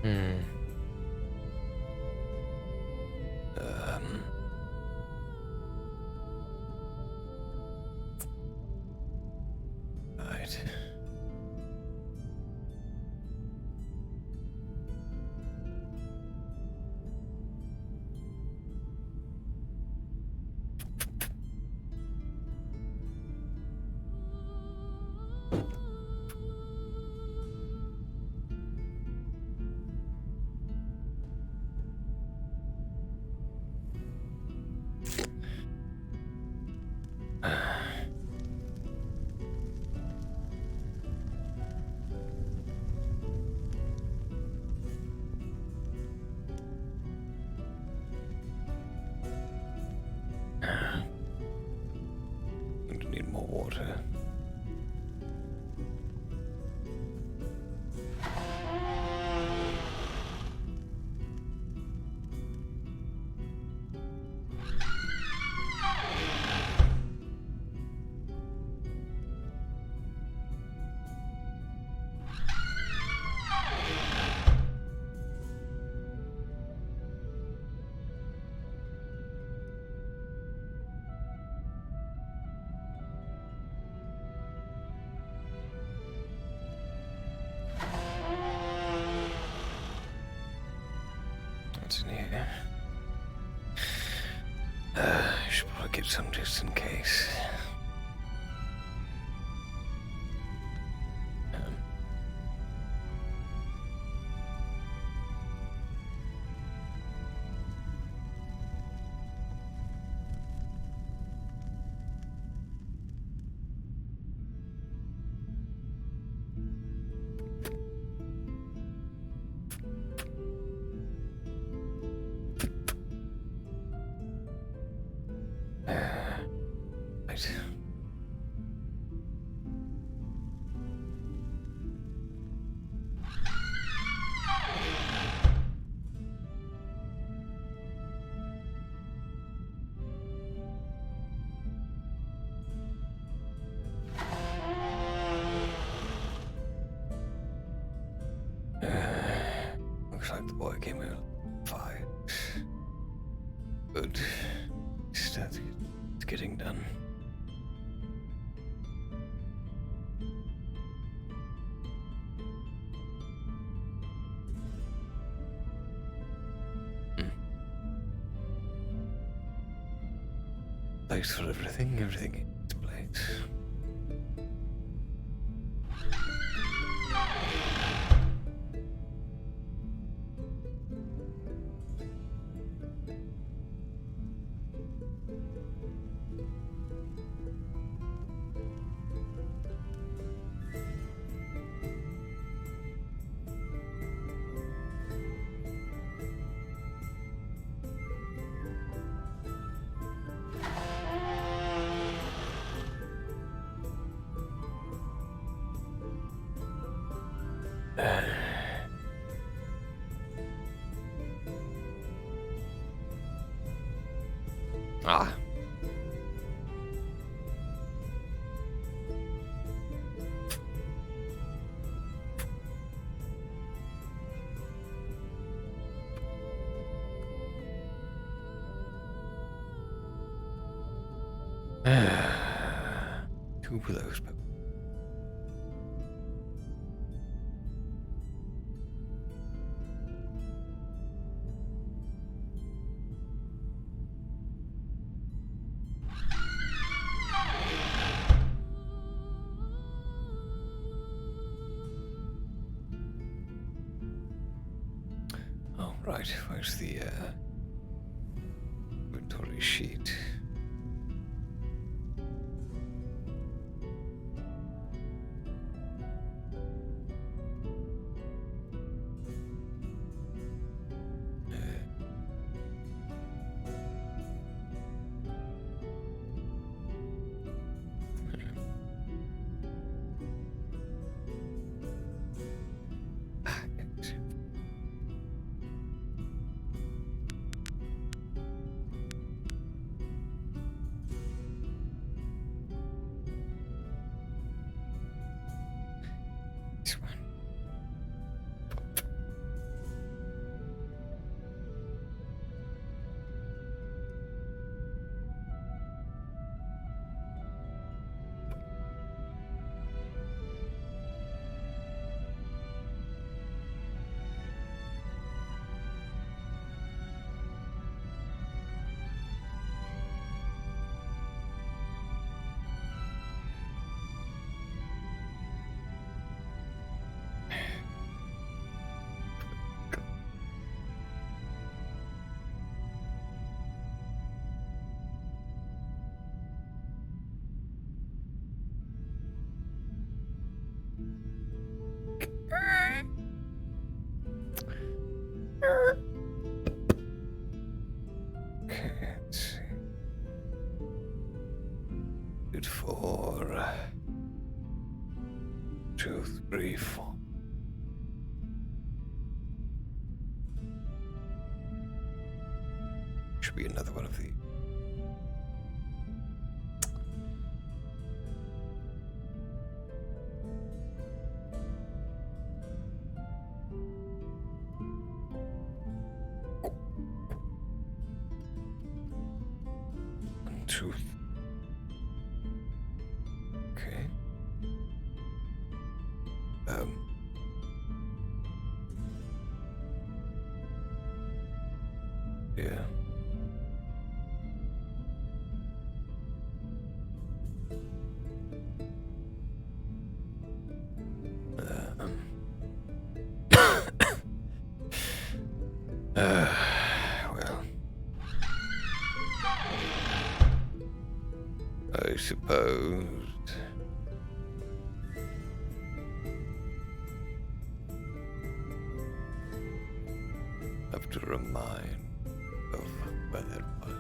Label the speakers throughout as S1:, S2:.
S1: Hmm. Right. going to need more water. What's in here? I should probably get some just in case. Right. Looks like the boy came in fine. Good. It's getting done. Place for everything in its place. Ah. Two of those. Oh, right. Where's the inventory sheet? it for 2, 3, 4. Should be another one of these. Truth. Okay. Yeah. Well, I suppose have to remind of where that was.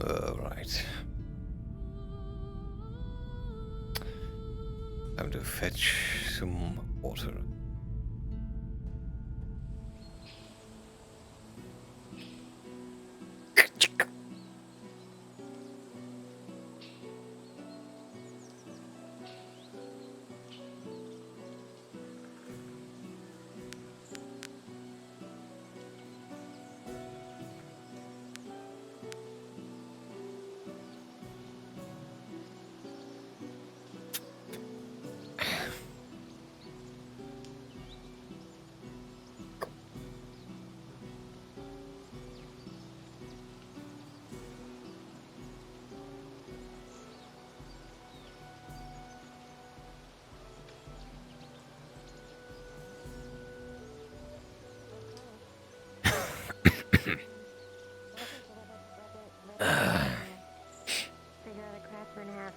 S1: Right. Time to fetch some water.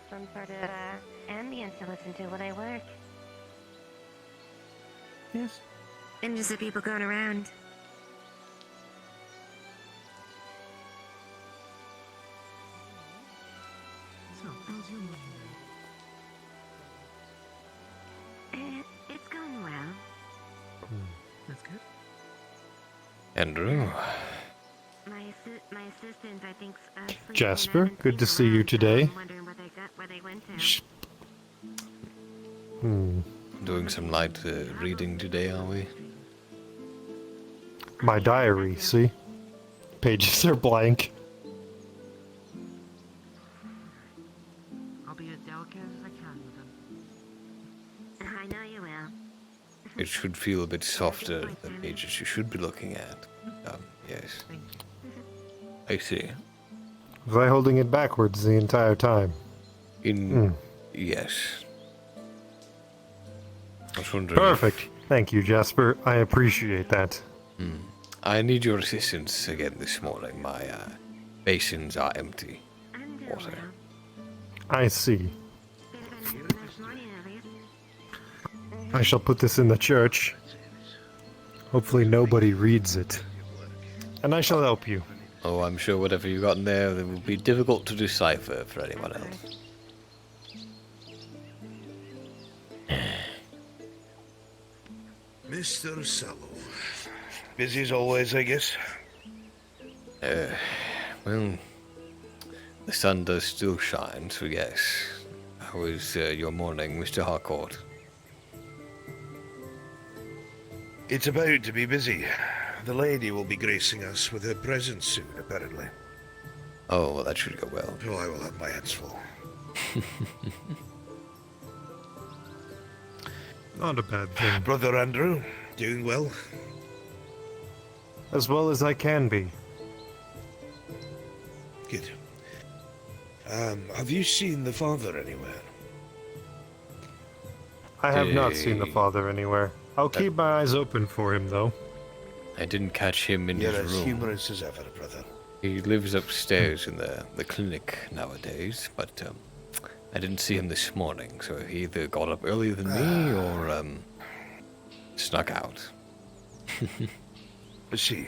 S2: Some sort of ambience to listen to while I work.
S3: Yes.
S2: And just the people going around.
S3: So, how's your morning?
S2: It's going well.
S3: That's good.
S1: Andrew.
S2: My assistant, I think, sleeping.
S4: Jasper, good to see you today.
S2: I'm wondering where they went to.
S1: Doing some light reading today, are we?
S4: My diary, see? Pages are blank.
S3: I'll be as delicate as I can with them.
S2: I know you will.
S1: It should feel a bit softer, the pages you should be looking at. Yes.
S3: Thank you.
S1: I see.
S4: Was I holding it backwards the entire time?
S1: Yes. I was wondering.
S4: Perfect. Thank you, Jasper. I appreciate that.
S1: I need your assistance again this morning. My basins are empty.
S2: I'm doing
S1: Water.
S2: well.
S4: I see.
S2: Better than this morning, at least.
S4: I shall put this in the church. Hopefully nobody reads it. And I shall help you.
S1: Oh, I'm sure whatever you got in there, it will be difficult to decipher for anyone else.
S5: Mr. Sallow. Busy as always, I guess.
S1: Well, the sun does still shine, so yes. How was your morning, Mr. Harcourt?
S5: It's about to be busy. The lady will be gracing us with her presence soon, apparently.
S1: Oh, well, that should go well.
S5: So I will have my hands full.
S4: Not a bad thing.
S5: Brother Andrew, doing well?
S4: As well as I can be.
S5: Good. Have you seen the father anywhere?
S4: I have not seen the father anywhere. I'll keep my eyes open for him, though.
S1: I didn't catch him in
S5: You're
S1: his
S5: as
S1: room.
S5: humorous as ever, brother.
S1: He lives upstairs in the clinic nowadays, but I didn't see him this morning, so he either got up earlier than me or snuck out.
S5: I see.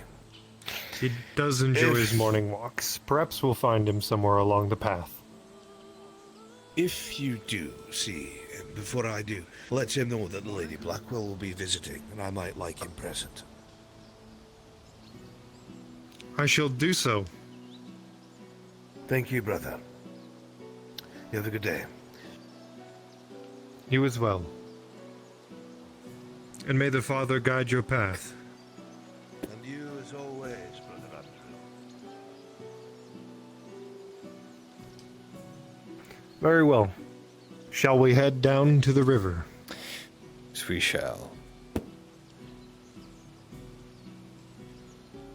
S4: He does enjoy his
S5: If-
S4: morning walks. Perhaps we'll find him somewhere along the path.
S5: If you do see him before I do, let him know that the Lady Blackwell will be visiting, and I might like him present.
S4: I shall do so.
S5: Thank you, brother. You have a good day.
S4: You as well. And may the Father guide your path.
S5: And you as always, brother Andrew.
S4: Very well. Shall we head down to the river?
S1: Yes, we shall.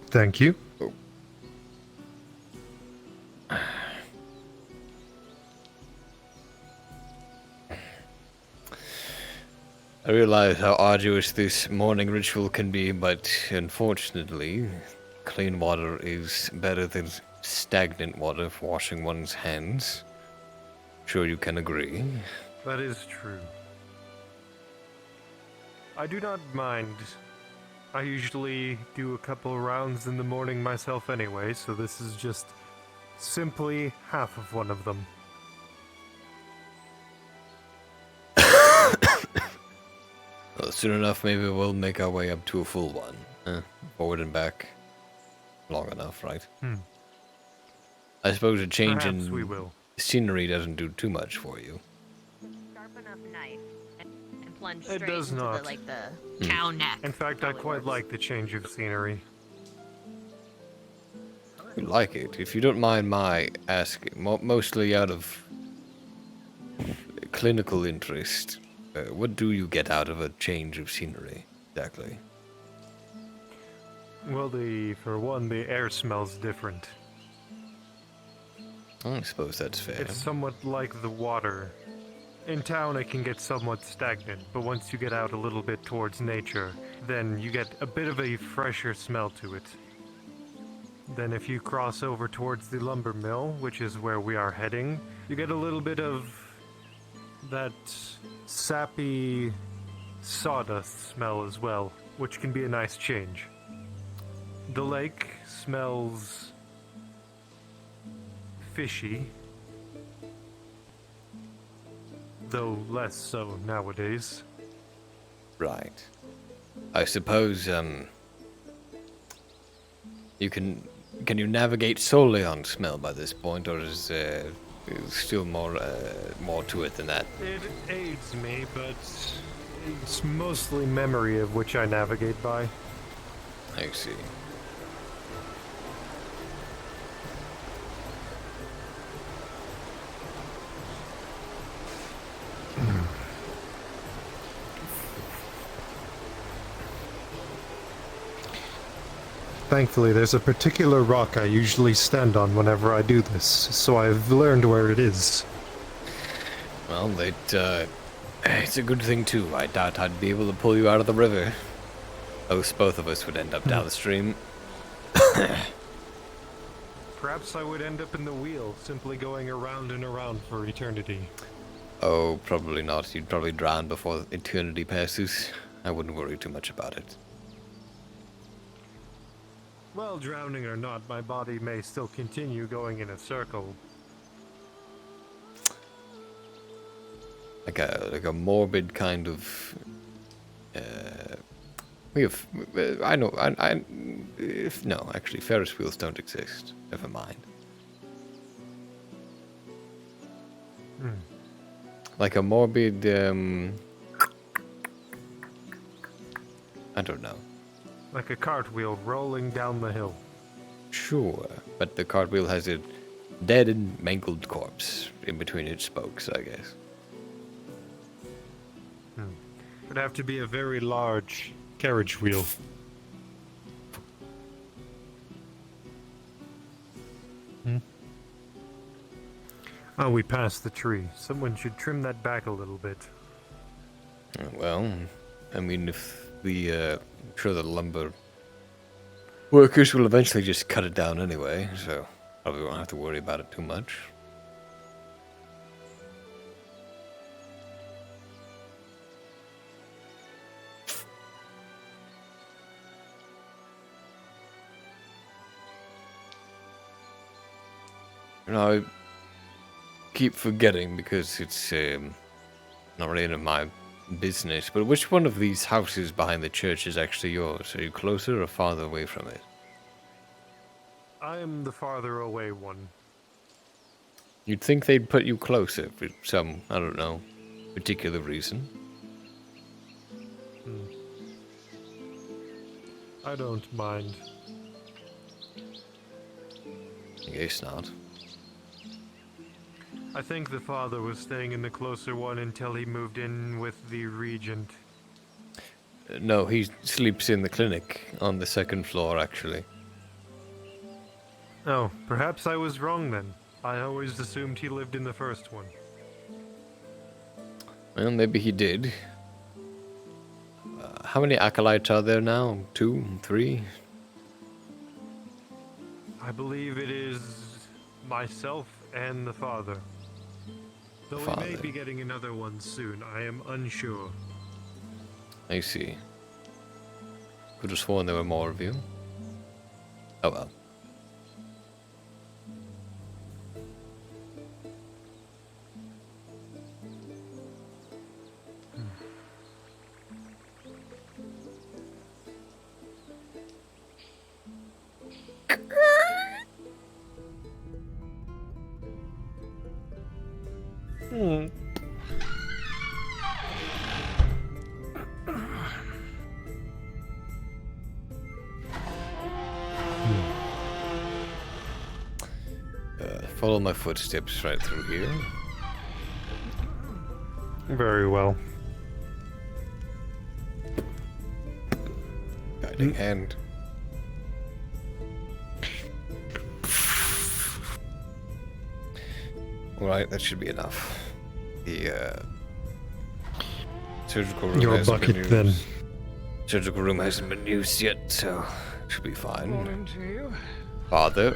S4: Thank you.
S1: I realize how arduous this morning ritual can be, but unfortunately, clean water is better than stagnant water for washing one's hands. Sure you can agree.
S4: That is true. I do not mind. I usually do a couple rounds in the morning myself anyway, so this is just simply half of one of them.
S1: Well, soon enough, maybe we'll make our way up to a full one. Forward and back. Long enough, right? I suppose a change
S4: Perhaps
S1: in
S4: we will.
S1: scenery doesn't do too much for you.
S2: Sharp enough knife and plunge
S4: It
S2: straight
S4: does
S2: into
S4: not.
S2: the cow neck.
S4: In fact, I
S2: Probably
S4: quite
S2: works.
S4: like the change of scenery.
S1: You like it. If you don't mind my asking, mostly out of clinical interest, what do you get out of a change of scenery, exactly?
S4: Well, for one, the air smells different.
S1: I suppose that's fair.
S4: It's somewhat like the water. In town, it can get somewhat stagnant, but once you get out a little bit towards nature, then you get a bit of a fresher smell to it. Then if you cross over towards the lumber mill, which is where we are heading, you get a little bit of that sappy sawdust smell as well, which can be a nice change. The lake smells fishy, though less so nowadays.
S1: Right. I suppose, you can you navigate solely on smell by this point, or is there still more to it than that?
S4: It aids me, but it's mostly memory of which I navigate by.
S1: I see.
S4: Thankfully, there's a particular rock I usually stand on whenever I do this, so I've learned where it is.
S1: Well, it's a good thing too. I doubt I'd be able to pull you out of the river. Both of us would end up down the stream.
S4: Perhaps I would end up in the wheel, simply going around and around for eternity.
S1: Oh, probably not. You'd probably drown before eternity passes. I wouldn't worry too much about it.
S4: Well, drowning or not, my body may still continue going in a circle.
S1: Like a morbid kind of. We have. I know. No, actually, Ferris wheels don't exist. Never mind. Like a morbid. I don't know.
S4: Like a cartwheel rolling down the hill.
S1: Sure, but the cartwheel has a Dead and mangled corpse in between its spokes, I guess.
S4: Would have to be a very large carriage wheel. Oh, we passed the tree. Someone should trim that back a little bit.
S1: Well, I mean, if the, I'm sure the lumber workers will eventually just cut it down anyway, so probably won't have to worry about it too much. You know, I keep forgetting because it's not really any of my business, but which one of these houses behind the church is actually yours? Are you closer or farther away from it?
S4: I am the farther away one.
S1: You'd think they'd put you closer for some, I don't know, particular reason.
S4: I don't mind.
S1: I guess not.
S4: I think the father was staying in the closer one until he moved in with the regent.
S1: No, he sleeps in the clinic on the second floor, actually.
S4: Oh, perhaps I was wrong then. I always assumed he lived in the first one.
S1: Well, maybe he did. How many acolytes are there now? 2? 3?
S4: I believe it is myself and the father. Though we may
S1: Father.
S4: be getting another one soon, I am unsure.
S1: I see. Could have sworn there were more of you. Oh well. Follow my footsteps right through here.
S4: Very well.
S1: Guiding hand. Alright, that should be enough. The surgical room
S4: Your
S1: hasn't been
S4: bucket then.
S1: used. Surgical room hasn't been used yet, so it should be fine.
S6: Morning to you.
S1: Father.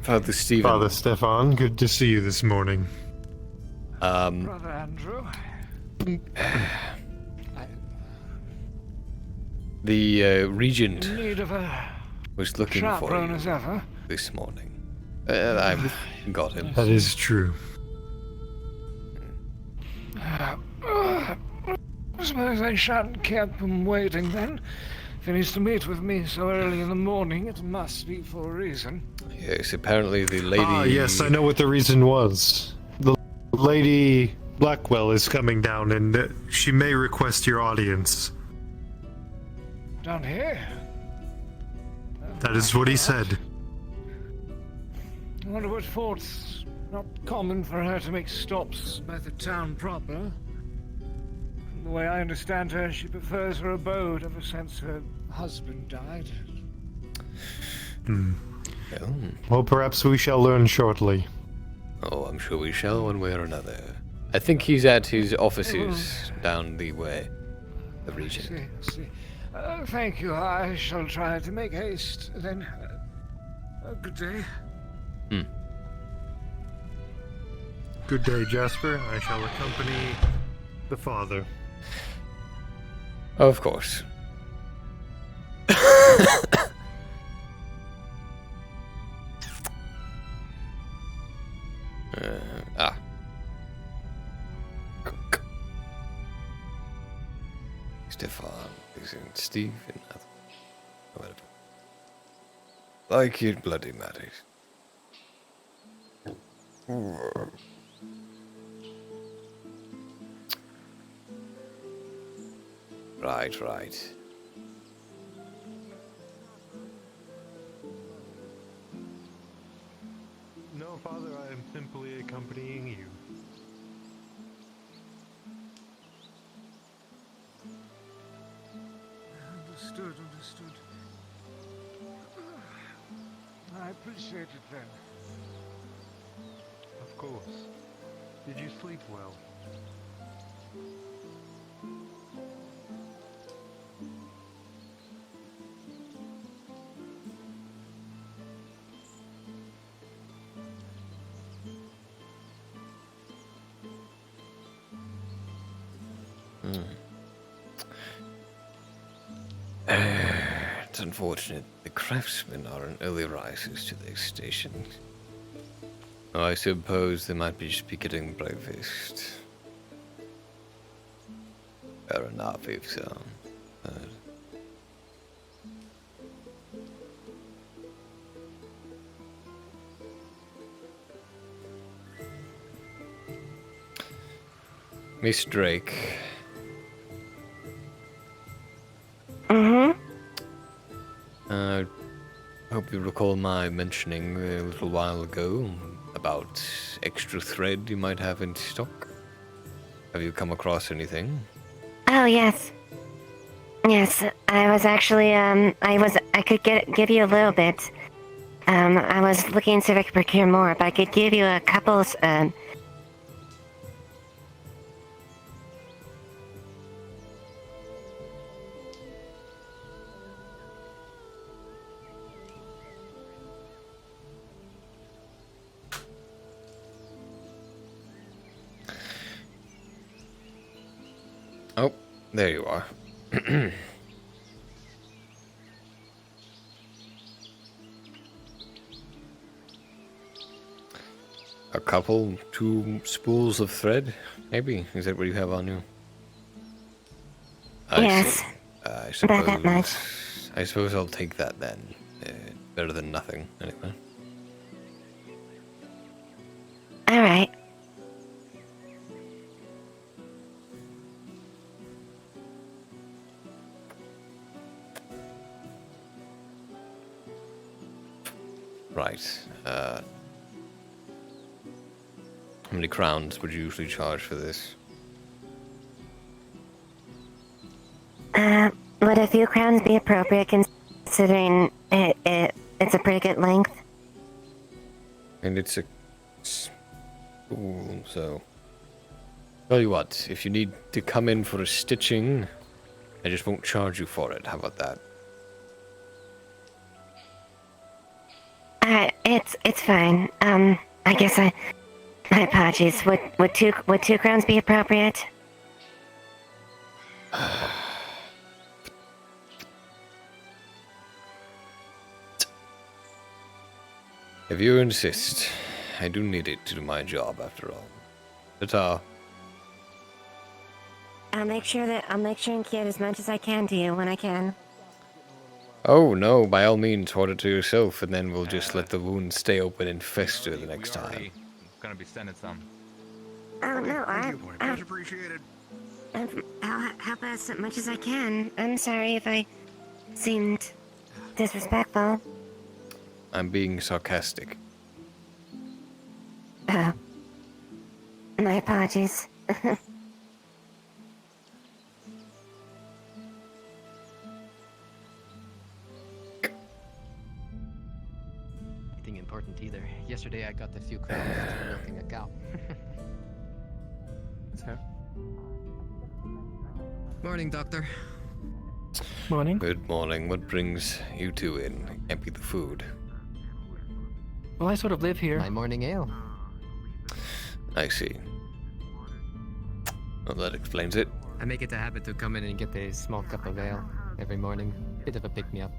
S1: Father Stephen.
S4: Father Stefan, good to see you this morning.
S6: Brother Andrew.
S1: The regent
S6: In need of a
S1: was looking for
S6: chaperone
S1: you
S6: as ever.
S1: this morning. I've got him.
S4: That is true.
S6: I suppose I shan't keep him waiting then. If he needs to meet with me so early in the morning, it must be for a reason.
S1: Yes, apparently the lady...
S4: Ah, yes, I know what the reason was. The Lady Blackwell is coming down, and she may request your audience.
S6: Down here?
S4: That is what he said.
S6: I wonder what for it's not common for her to make stops by the town proper. From the way I understand her, she prefers her abode ever since her husband died.
S1: Well,
S4: Well, perhaps we shall learn shortly.
S1: oh, I'm sure we shall one way or another. I think he's at his offices down the way. The
S6: I
S1: regent.
S6: see, I see. Thank you. I shall try to make haste then. Good day.
S4: Good day, Jasper. I shall accompany the father.
S1: Of course. Ah. Cook. Stefan is in Steve and whatever. Like it bloody matters. Right, right.
S4: No, Father, I am simply accompanying you.
S6: Understood. I appreciate it then.
S4: Of course. Did you sleep well?
S1: It's unfortunate. The craftsmen aren't early risers to their stations. Oh, I suppose they might be just be getting breakfast. Fair enough, if so. But... Miss Drake. Hope you recall my mentioning a little while ago about extra thread you might have in stock. Have you come across anything?
S2: Oh, yes. Yes, I was actually, I could give you a little bit. I was looking to see if I could procure more, but I could give you a couple,
S1: Oh, there you are. A couple, 2 spools of thread, maybe? Is that what you have on you?
S2: yes.
S1: I
S2: About that much.
S1: I suppose I'll take that then. Better than nothing, anyway.
S2: Alright.
S1: Right. How many crowns would you usually charge for this?
S2: Would a few crowns be appropriate considering it's a pretty good length?
S1: And it's a spool, so... Tell you what, if you need to come in for a stitching, I just won't charge you for it. How about that?
S2: It's fine. I guess my apologies. Would 2 crowns be appropriate?
S1: If you insist, I do need it to do my job after all. Ta-ta.
S2: I'll make sure and give as much as I can to you when I can.
S1: Oh no, by all means, hold it to yourself, and then we'll just let the wound stay open and fester the next time.
S7: Gonna be sending some.
S2: Oh no,
S5: Much appreciated.
S2: I'll help as much as I can. I'm sorry if I seemed disrespectful.
S1: I'm being sarcastic.
S2: Oh. My apologies.
S8: Anything important either. Yesterday I got a few crowns for milking a cow.
S7: That's fair.
S8: Morning, Doctor.
S6: Morning.
S1: Good morning. What brings you two in? Can't be the food.
S6: Well, I sort of live here.
S8: My morning ale.
S1: I see. Well, that explains it.
S8: I make it a habit to come in and get a small cup of ale every morning. Bit of a pick-me-up.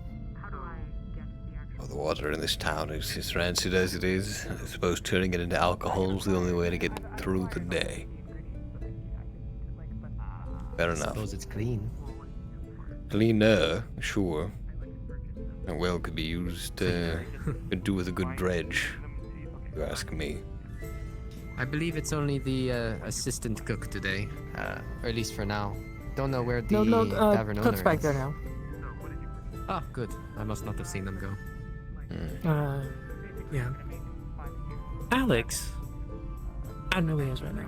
S1: Well, the water in this town is as rancid as it is. I suppose turning it into alcohol is the only way to get through the day. Fair
S8: I
S1: enough.
S8: suppose it's clean.
S1: Cleaner, sure. A well could be used, could do with a good dredge, if you ask me.
S8: I believe it's only the assistant cook today, or at least for now. Don't know where the tavern owner
S9: Cook's back
S8: is.
S9: there now.
S8: Ah, good. I must not have seen them go.
S9: Yeah.
S7: Alex? I don't know where he is right now.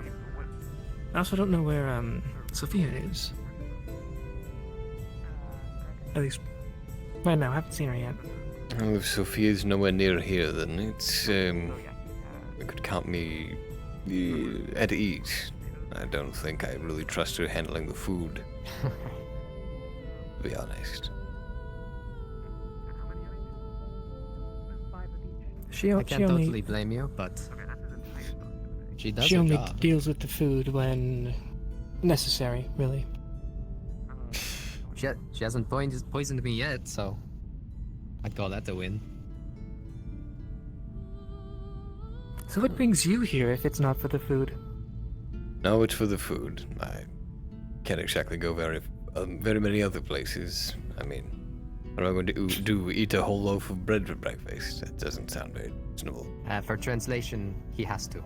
S7: I also don't know where, Sophia is. At least, right now, I haven't seen her yet.
S1: Well, if Sophia's nowhere near here, then it's, you could count me at ease. I don't think I really trust her handling the food. To be honest.
S8: I can't totally blame you, but she does
S7: She
S8: her
S7: only
S8: job.
S7: deals with the food when necessary, really.
S8: She hasn't poisoned me yet, so I'd call that a win.
S7: So what brings you here if it's not for the food?
S1: No, it's for the food. I can't exactly go very many other places. I mean, what am I going to do? Eat a whole loaf of bread for breakfast? That doesn't sound very reasonable.
S8: For translation, he has to.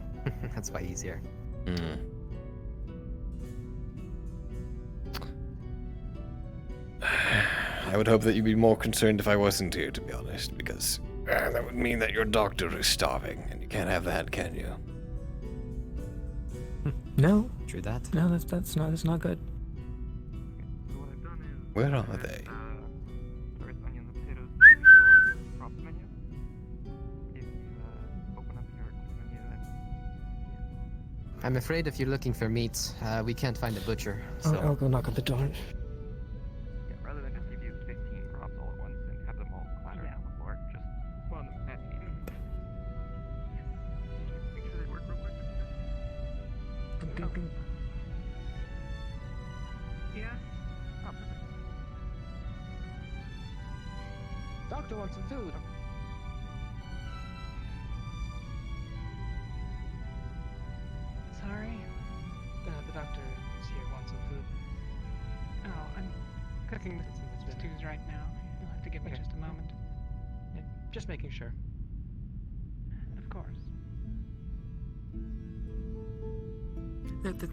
S8: That's why he's here.
S1: Hmm. I would hope that you'd be more concerned if I wasn't here, to be honest, because that would mean that your doctor is starving, and you can't have that, can you?
S7: No,
S8: True that.
S7: no, that's not good.
S1: Where are they?
S3: Carrots, onions, and potatoes to your props menu. If you open up your menu,
S8: I'm afraid if you're looking for meat, we can't find a butcher. So
S7: I'll go knock on the door.
S3: rather than just give you 15 props all at once and have them all clattered on the floor, just one at a time. Make sure they work real quick. Yes. Oh, perfect.
S7: Doctor wants some food.
S9: Sorry?
S7: The doctor is here, wants some food.
S9: Oh, I'm cooking the stews right now. You'll have to give me
S7: Okay.
S9: just a moment.
S7: Yeah, just making sure.
S9: Of course.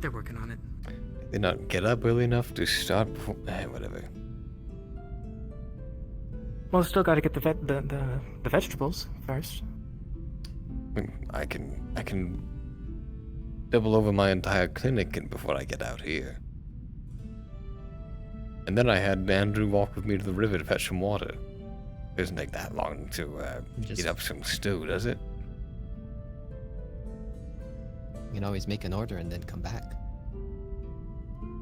S7: They're working on it.
S1: Did they not get up early enough to start before? Whatever.
S7: Well, still got to get the vegetables first.
S1: I can double over my entire clinic before I get out here. And then I had Andrew walk with me to the river to fetch some water. It doesn't take that long to
S8: Just-
S1: heat up some stew, does it?
S8: you can always make an order and then come back.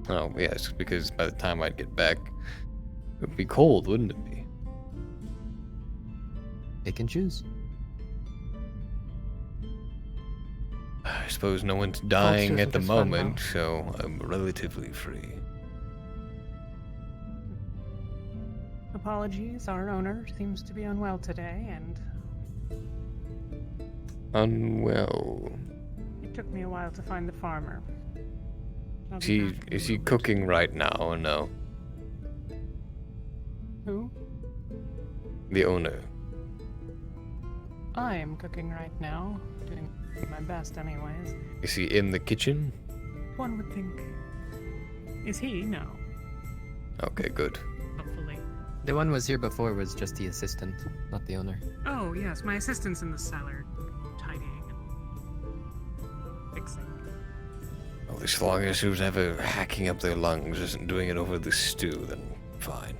S1: Oh, yes, because by the time I'd get back, it would be cold, wouldn't it be?
S8: Pick and choose.
S1: I suppose no one's dying
S7: sure,
S1: at the
S7: that's fine now.
S1: moment, so I'm relatively free.
S9: Apologies, our owner seems to be unwell today, and
S1: Unwell.
S9: it took me a while to find the farmer. I'll
S1: Is
S9: be
S1: he,
S9: back in
S1: is
S9: a
S1: he
S9: moment.
S1: cooking right now or no?
S9: Who?
S1: The owner.
S9: I am cooking right now, doing my best anyways.
S1: Is he in the kitchen?
S9: One would think. Is he? No.
S1: Okay, good.
S9: Hopefully.
S8: The one was here before was just the assistant, not the owner.
S9: Oh, yes, my assistant's in the cellar, tidying and fixing.
S1: Well, as long as who's ever hacking up their lungs isn't doing it over the stew, then fine.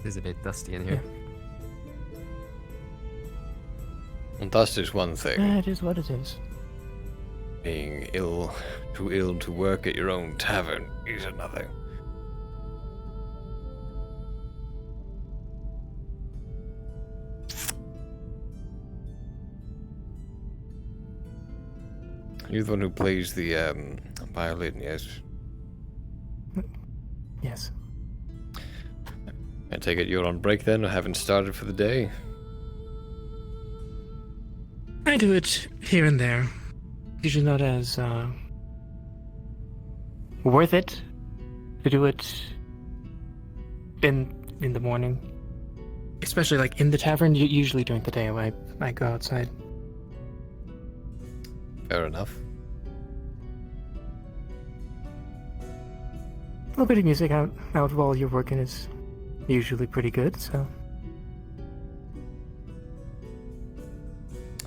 S8: It is a bit dusty in here.
S1: And dust is one thing.
S7: It is what it is.
S1: Being too ill to work at your own tavern is another. You're the one who plays the violin, yes?
S7: Yes.
S1: I take it you're on break then, or haven't started for the day?
S7: I do it here and there. Usually not as worth it to do it in the morning. Especially like in the tavern. Usually during the day, I go outside.
S1: Fair enough.
S7: A little bit of music out while you're working is usually pretty good. So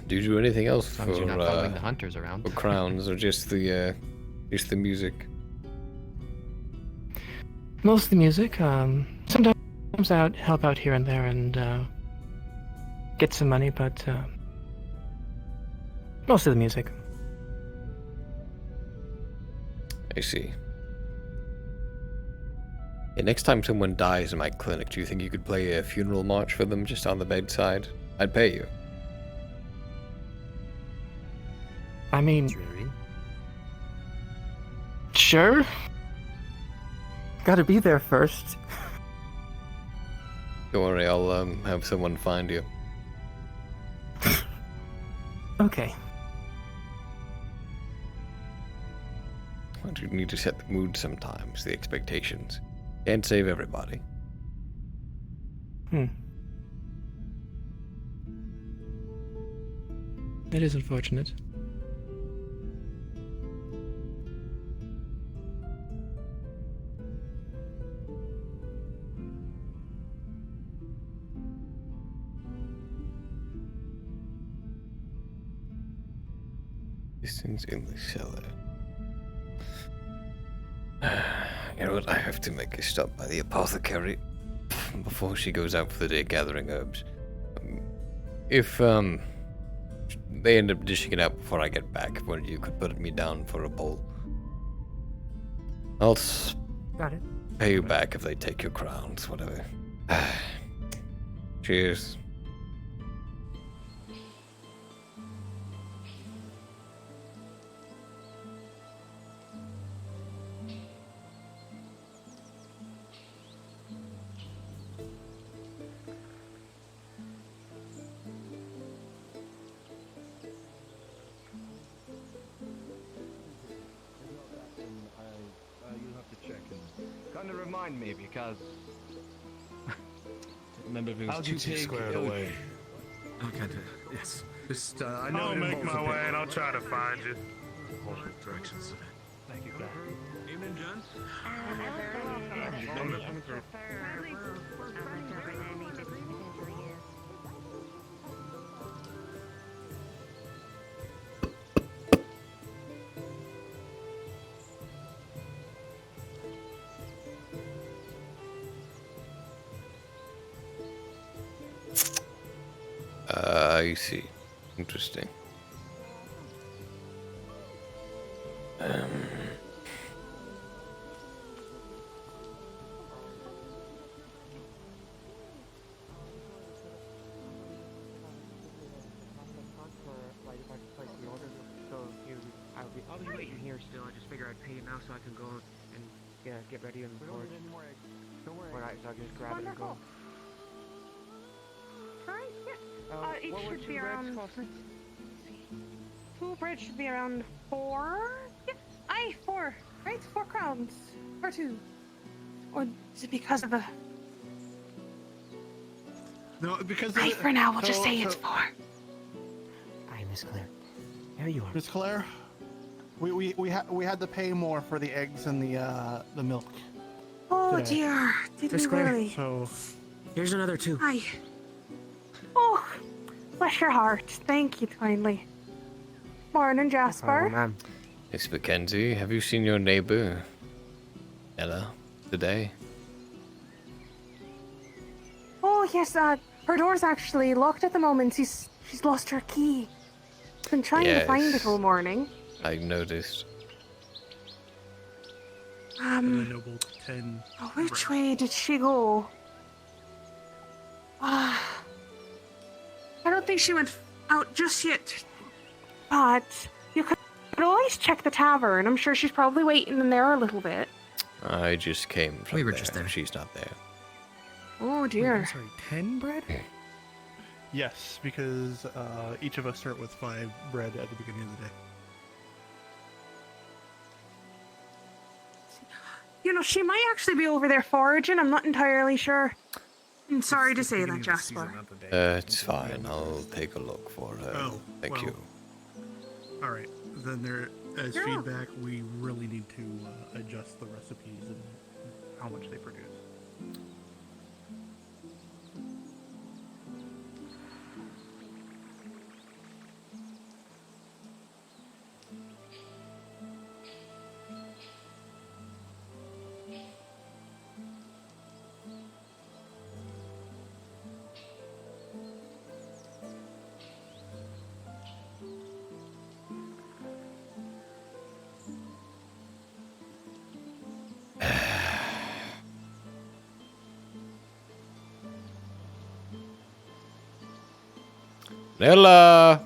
S1: Do you do anything else
S8: As long as you're not following the hunters
S1: for
S8: around.
S1: crowns, or just the music?
S7: Most of the music. Sometimes out help out here and there and get some money, but most of the music.
S1: I see. Hey, next time someone dies in my clinic, do you think you could play a funeral march for them just on the bedside? I'd pay you.
S7: I mean, sure. Gotta be there first.
S1: Don't worry, I'll have someone find you.
S7: Okay.
S1: I do need to set the mood sometimes, the expectations. Can't save everybody.
S7: It is unfortunate.
S1: Distance in the cellar. You know what? I have to make a stop by the apothecary before she goes out for the day gathering herbs. If they end up dishing it out before I get back, well, you could put me down for a bowl. I'll
S7: Got it.
S1: pay you back if they take your crowns, whatever. Cheers.
S10: Kind of remind me because.
S11: Remember if it was
S5: How'd you
S11: too
S5: take
S11: squared
S5: it?
S11: away?
S10: Okay, yes. Just I know
S4: I'll
S10: it
S4: make
S10: involves
S4: my
S10: a bit
S4: way and I'll try to find you.
S10: multiple directions. Thank you, guys.
S11: Evening, gents.
S1: I see. Interesting.
S3: I'll be waiting here still. I just figure I'd pay you now so I can go and get ready and forge. Don't worry. Alright, so I'll just grab it and go.
S9: Alright, yeah. It
S3: what would
S9: should be
S3: two breads
S9: around.
S3: cost me?
S9: 2 bread should be around 4. Yeah, aye, 4. Right, 4 crowns. Or 2. Or is it because of the?
S11: No, because
S9: Right, for now, we'll just say it's 4.
S3: Aye, Miss Claire. There you are.
S12: Miss Claire, we had to pay more for the eggs and the milk.
S9: Oh
S12: today.
S9: dear, did
S3: Miss
S9: we
S3: Claire.
S9: really?
S12: So
S3: Here's another 2.
S9: Aye. Oh, bless your heart. Thank you kindly. Morning, Jasper.
S3: ma'am.
S1: Miss Mackenzie, have you seen your neighbor, Ella, today?
S9: Oh yes, her door's actually locked at the moment. She's lost her key. Been trying to find it all morning.
S1: I noticed.
S12: noble 10.
S9: Which way did she go? I don't think she went out just yet. But you could always check the tavern. I'm sure she's probably waiting in there a little bit.
S1: I just came from
S8: We were
S1: there.
S8: just there.
S1: She's not there.
S9: Oh dear.
S12: Sorry, 10 bread? Yes, because each of us start with 5 bread at the beginning of the day.
S9: You know, she might actually be over there foraging. I'm not entirely sure. I'm sorry to say that, Jasper.
S1: It's fine. I'll take a look for her.
S12: Oh,
S1: Thank
S12: well.
S1: you.
S12: All right, then there, as
S9: Yeah.
S12: feedback, we really need to adjust the recipes and how much they produce.
S1: Nella!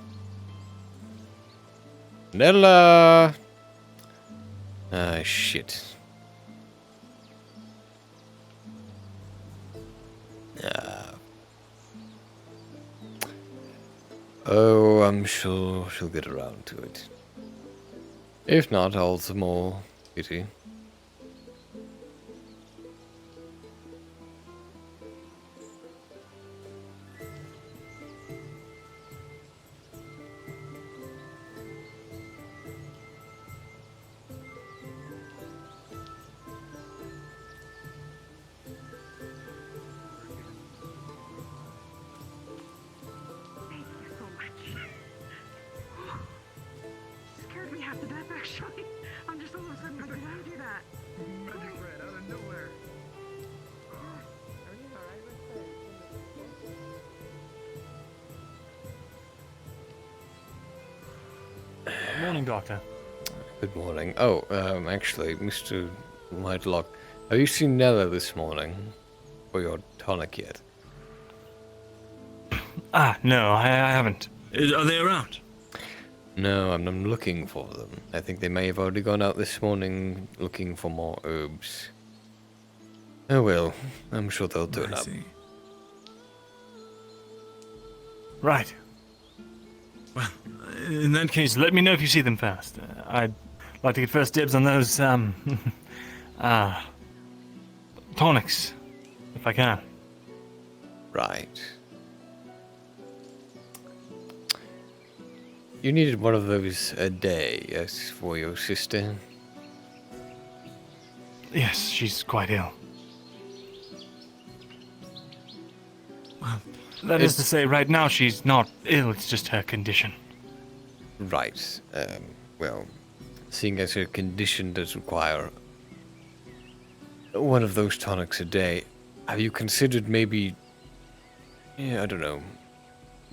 S1: Nella! Ah, shit. Ah. Oh, I'm sure she'll get around to it. If not, all the more pity.
S9: Thank you so much. Scared me half to death, actually. I'm just all of a sudden like, why would you do that?
S10: Magic bread out of nowhere.
S6: Morning, Doctor.
S1: Good morning. Oh, actually, Mr. Whitelock, have you seen Nella this morning? For your tonic yet?
S6: No, I haven't.
S11: Are they around?
S1: No, I'm looking for them. I think they may have already gone out this morning looking for more herbs. Oh well, I'm sure they'll turn up.
S6: Right. Well, in that case, let me know if you see them first. I'd like to get first dibs on those, tonics, if I can.
S1: Right. You needed one of those a day, yes, for your sister?
S6: Yes, she's quite ill. Well, that is to say, right now she's not ill, it's just her condition.
S1: Right. Well, seeing as her condition does require one of those tonics a day, have you considered maybe, I don't know,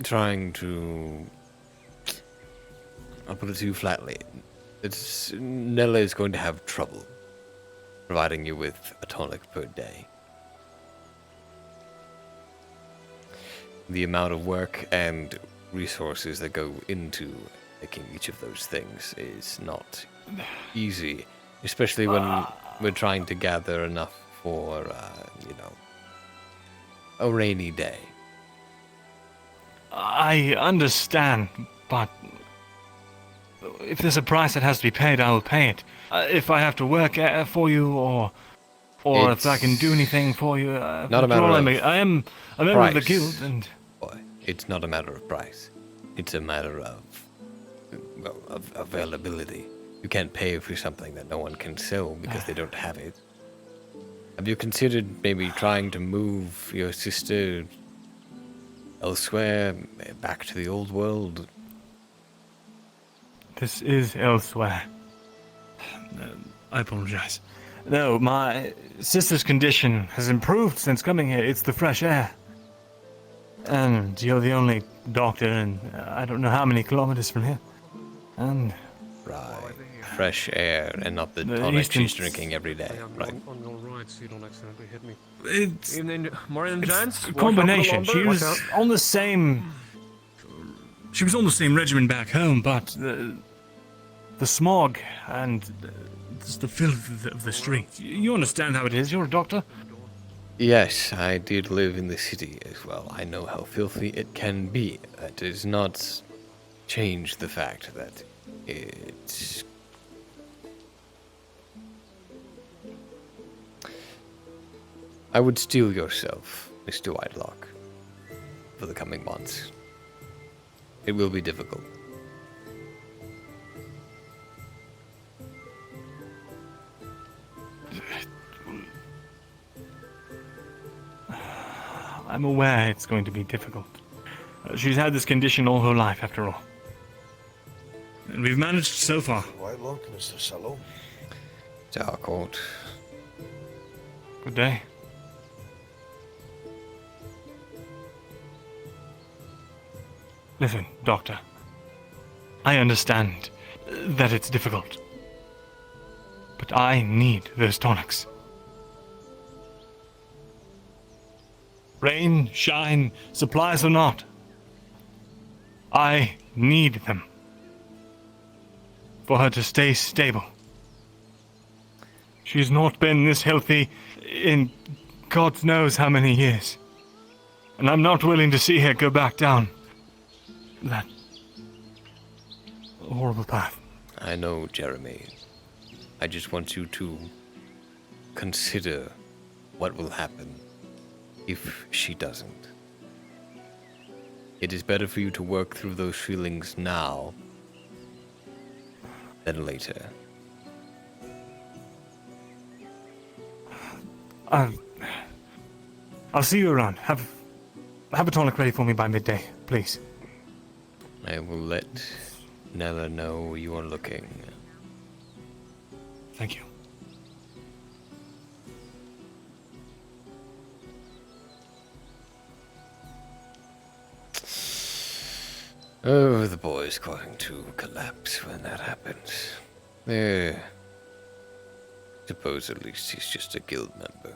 S1: trying to... I'll put it too flatly. Nella is going to have trouble providing you with a tonic per day. The amount of work and resources that go into making each of those things is not easy, especially when we're trying to gather enough for, a rainy day.
S6: I understand, but if there's a price that has to be paid, I will pay it. If I have to work for you, or if I can do anything for you,
S1: not a matter of
S6: I am a member of the guild, and
S1: boy, it's not a matter of price. It's a matter of, well, of availability. You can't pay for something that no one can sell because they don't have it. Have you considered maybe trying to move your sister elsewhere, back to the old world?
S6: This is elsewhere. I apologize. No, my sister's condition has improved since coming here. It's the fresh air. And you're the only doctor in I don't know how many kilometers from here. And...
S1: Right. Fresh air and not the tonic she's drinking every day. Right.
S10: On your right, so you don't accidentally hit me.
S6: It's...
S10: Morning, gents.
S6: a combination. She was on the same... She was on the same regimen back home, but the smog and the filth of the streets. You understand how it is. You're a doctor.
S1: Yes, I did live in the city as well. I know how filthy it can be. That does not change the fact that it's... I would steel yourself, Mr. Whitelock, for the coming months. It will be difficult.
S6: I'm aware it's going to be difficult. She's had this condition all her life, after all. And we've managed so far.
S5: Whitelock, Mr. Sallow.
S1: It's our court.
S6: Good day. Listen, Doctor. I understand that it's difficult. But I need those tonics. Rain, shine, supplies or not. I need them. For her to stay stable. She's not been this healthy in God knows how many years. And I'm not willing to see her go back down that horrible path.
S1: I know, Jeremy. I just want you to consider what will happen if she doesn't. It is better for you to work through those feelings now than later.
S6: I'll see you around. Have a tonic ready for me by midday, please.
S1: I will let Nella know you are looking.
S6: Thank you.
S1: Oh, the boy's going to collapse when that happens. There. Suppose at least he's just a guild member.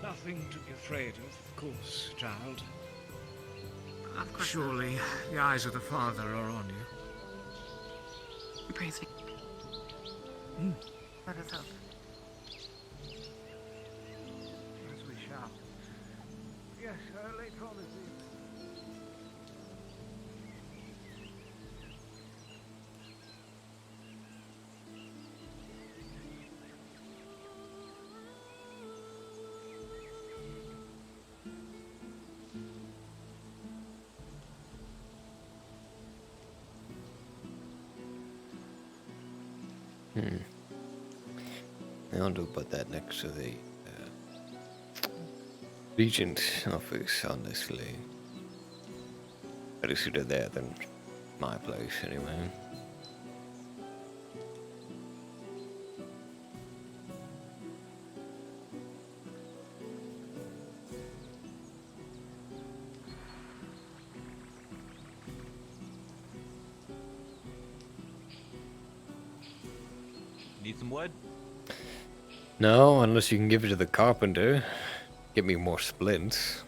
S13: Nothing to be afraid of course, child.
S9: Of course.
S13: Surely the eyes of the Father are on you.
S9: Praise me. Let us hope.
S13: As we shall. Yes, later on this evening.
S1: I'll do put that next to the Regent office, honestly. Better suited there than my place, anyway.
S14: Need some wood?
S1: No, unless you can give it to the carpenter. Get me more splints.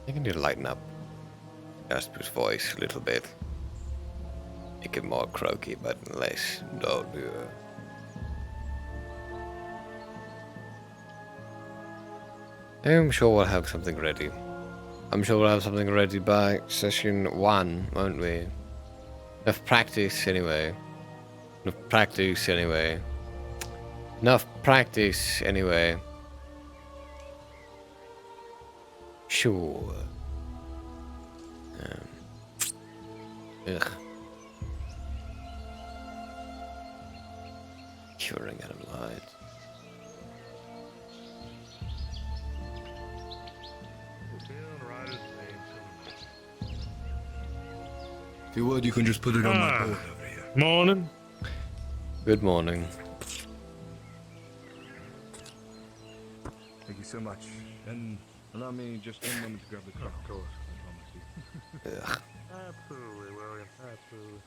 S1: I can need to lighten up Jasper's voice a little bit. Make it more croaky, but less dull. I'm sure we'll have something ready. I'm sure we'll have something ready by session 1, won't we? Enough practice anyway. Enough practice anyway. Enough practice anyway. Sure. Ugh. Curing animal hides.
S5: If you would, you can just put it on my board over here.
S4: Morning.
S1: Good morning.
S14: Thank you so much. And allow me just 1 moment to grab the cup. Of course, I promise you.
S1: Ugh.
S4: Absolutely, William. Absolutely.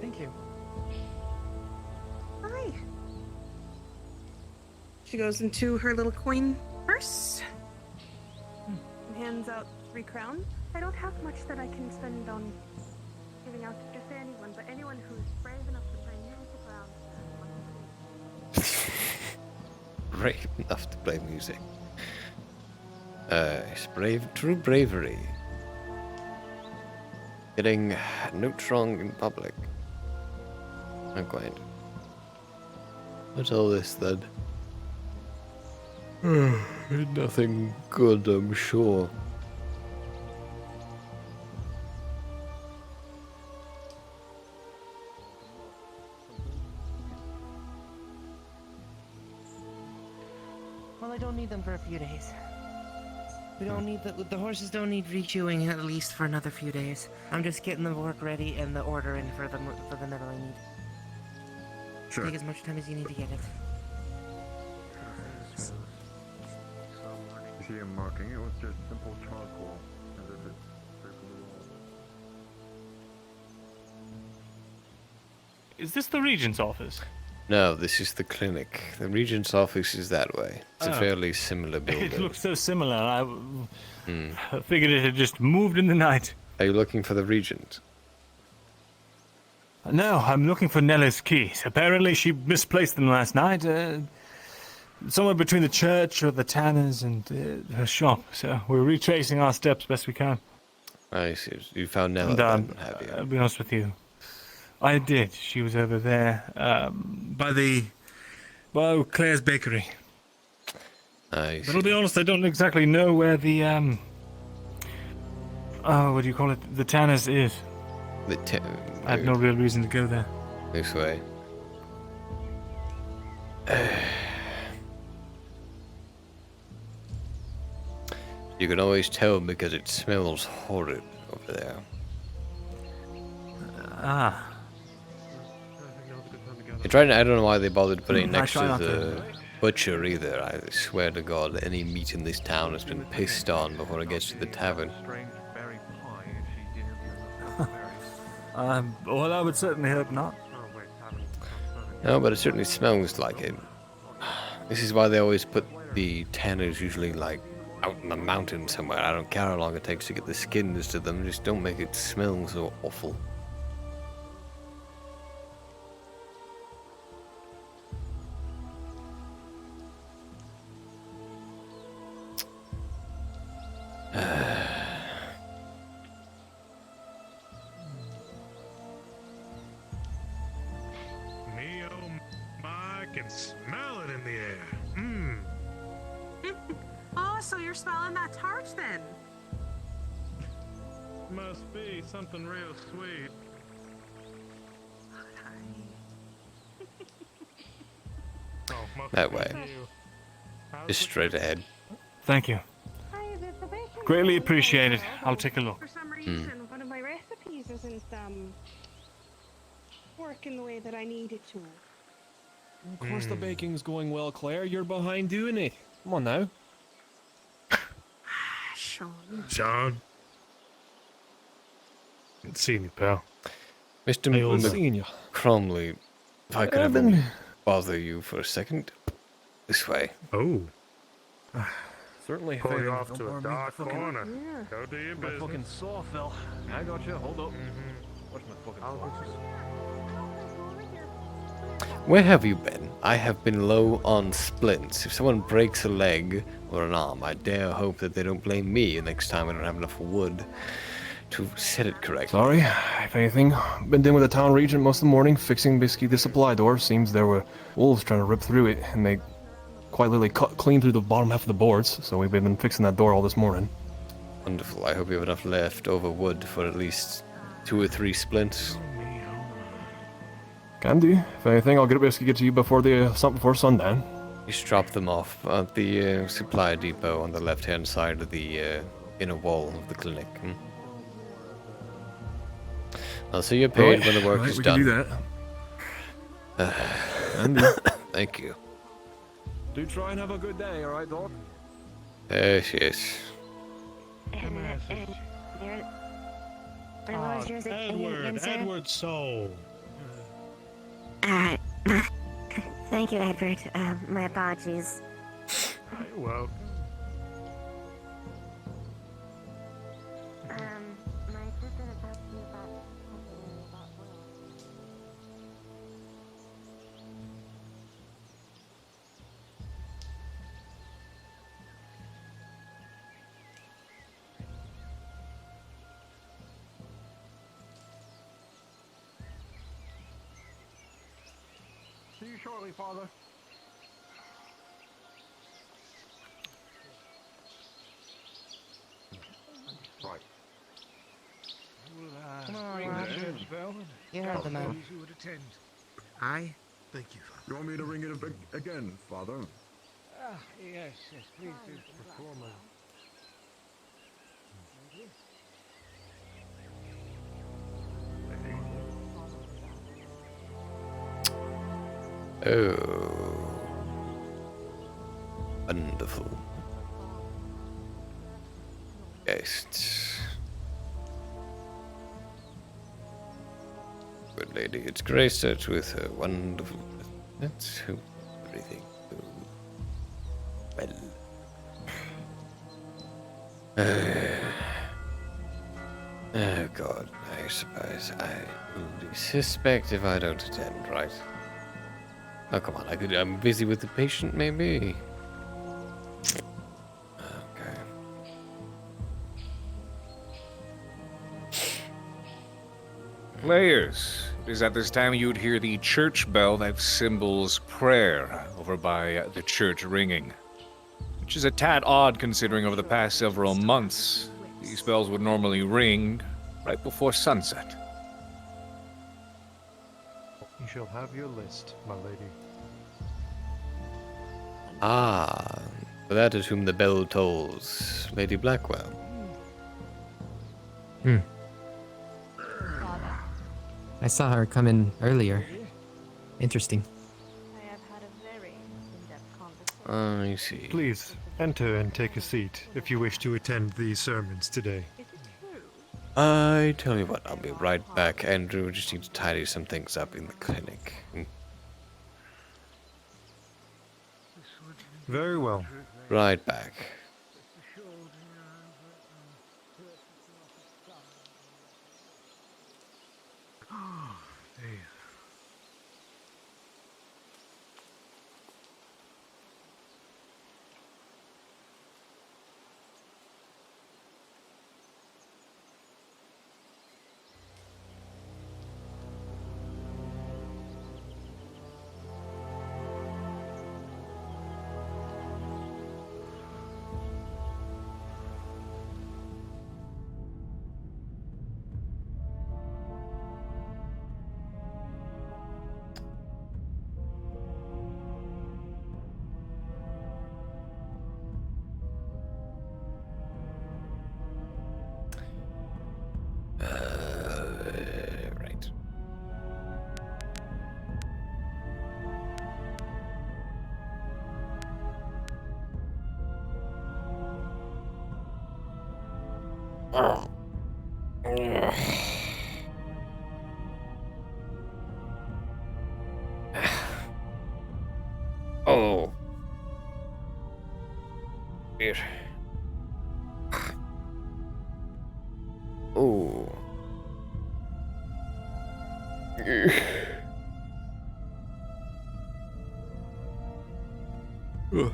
S7: Thank you.
S9: Hi. She goes into her little coin purse and hands out 3 crowns. I don't have much that I can spend on giving out to just anyone, but anyone who's brave enough to play music around.
S1: Brave enough to play music. It's brave, true bravery. Getting notes wrong in public. Not quite. What's all this then? Nothing good, I'm sure.
S3: Well, I don't need them for a few days. We don't need the horses don't need rechewing at least for another few days. I'm just getting the work ready and the order in for the metal I need.
S14: Sure.
S3: Take as much time as you need to get it.
S14: You see him marking it with just simple charcoal, as if it's straight from the wall.
S6: Is this the Regent's office?
S1: No, this is the clinic. The Regent's office is that way. It's a fairly similar building.
S6: It looks so similar. I figured it had just moved in the night.
S1: Are you looking for the Regent?
S6: No, I'm looking for Nella's keys. Apparently she misplaced them last night. Somewhere between the church or the tanner's and her shop. So we're retracing our steps best we can.
S1: I see. You found Nella,
S6: And,
S1: then, have you?
S6: I'll be honest with you. I did. She was over there, by Claire's Bakery.
S1: I
S6: But I'll be honest, I don't exactly know where the, what do you call it? The Tanner's is. I had no real reason to go there.
S1: This way. You can always tell because it smells horrid over there. I don't know why they bothered putting it next to the butcher either. I swear to God, any meat in this town has been pissed on before it gets to the tavern.
S6: Well, I would certainly hope not.
S1: No, but it certainly smells like it. This is why they always put the tanners usually like out in the mountains somewhere. I don't care how long it takes to get the skins to them, just don't make it smell so awful.
S4: Me, oh, I can smell it in the air.
S9: so you're smelling that tart then?
S10: Must be something real sweet. Oh, must
S1: That
S10: be
S1: way.
S10: you.
S1: Just straight ahead.
S6: Thank you.
S9: Hi, the bacon
S6: Greatly
S9: rolls
S6: appreciated.
S9: going well,
S6: I'll
S9: but
S6: take a look.
S9: For some reason, one of my recipes isn't working the way that I need it to.
S15: Of course the baking's going well, Claire. You're behind doing it. Come on now.
S9: Sean.
S10: Sean. Good seeing you, pal.
S1: Mr.
S10: Hey, old
S15: seeing you.
S1: Cromley, if I could
S6: I've
S1: ever
S6: been-
S1: bother you for a second. This way.
S10: Oh.
S15: Certainly.
S10: Pull
S15: Faye.
S10: you off
S15: Don't
S10: to a
S15: bore me.
S10: dark
S15: My fucking-
S10: corner.
S9: Yeah.
S10: Go do your
S15: My
S10: business.
S15: fucking saw fell. I got you. Hold up. What's my fucking saw?
S1: Where have you been? I have been low on splints. If someone breaks a leg or an arm, I dare hope that they don't blame me the next time I don't have enough wood to set it correctly.
S15: Sorry, if anything. Been dealing with the town regent most of the morning, fixing basically the supply door. Seems there were wolves trying to rip through it, and they quite literally cut clean through the bottom half of the boards. So we've been fixing that door all this morning.
S1: Wonderful. I hope you have enough leftover wood for at least 2 or 3 splints.
S15: Can do. If anything, I'll basically get to you before before sundown.
S1: Just drop them off at the supply depot on the left-hand side of the inner wall of the clinic. I'll see you paid when the work is
S15: we
S1: done.
S15: can do that. Can do.
S1: Thank you.
S15: Do try and have a good day, alright, Doc?
S1: Yes, yes.
S10: Edward Soul.
S2: Thank you, Edward. My apologies.
S10: You're welcome.
S2: My sister had talked to you about
S14: See you shortly, Father. Right.
S3: Come on,
S14: Bring
S3: Roger.
S14: the heads, Val.
S3: You heard the man.
S13: Those who would attend.
S3: Aye.
S5: Thank you, Father.
S14: You want me to ring it again, Father?
S13: Ah, yes, please do.
S1: Oh. Wonderful. Ghosts. Good lady, it's graced us with her wonderful. Let's hope everything goes well. Oh God, I suppose I will be suspect if I don't attend, right? Oh come on, I'm busy with the patient, maybe. Okay.
S16: Players, it is at this time you'd hear the church bell that symbols prayer over by the church ringing. Which is a tad odd considering over the past several months, these bells would normally ring right before sunset.
S4: You shall have your list, my lady.
S1: Ah, for that is whom the bell tolls, Lady Blackwell.
S8: I saw her come in earlier. Interesting.
S9: I have had a very in-depth conversation.
S1: I see.
S4: Please, enter and take a seat if you wish to attend these sermons today.
S1: I tell you what, I'll be right back, Andrew. Just need to tidy some things up in the clinic.
S4: Very well.
S1: Right back. Oh. Here. Oh. Ugh.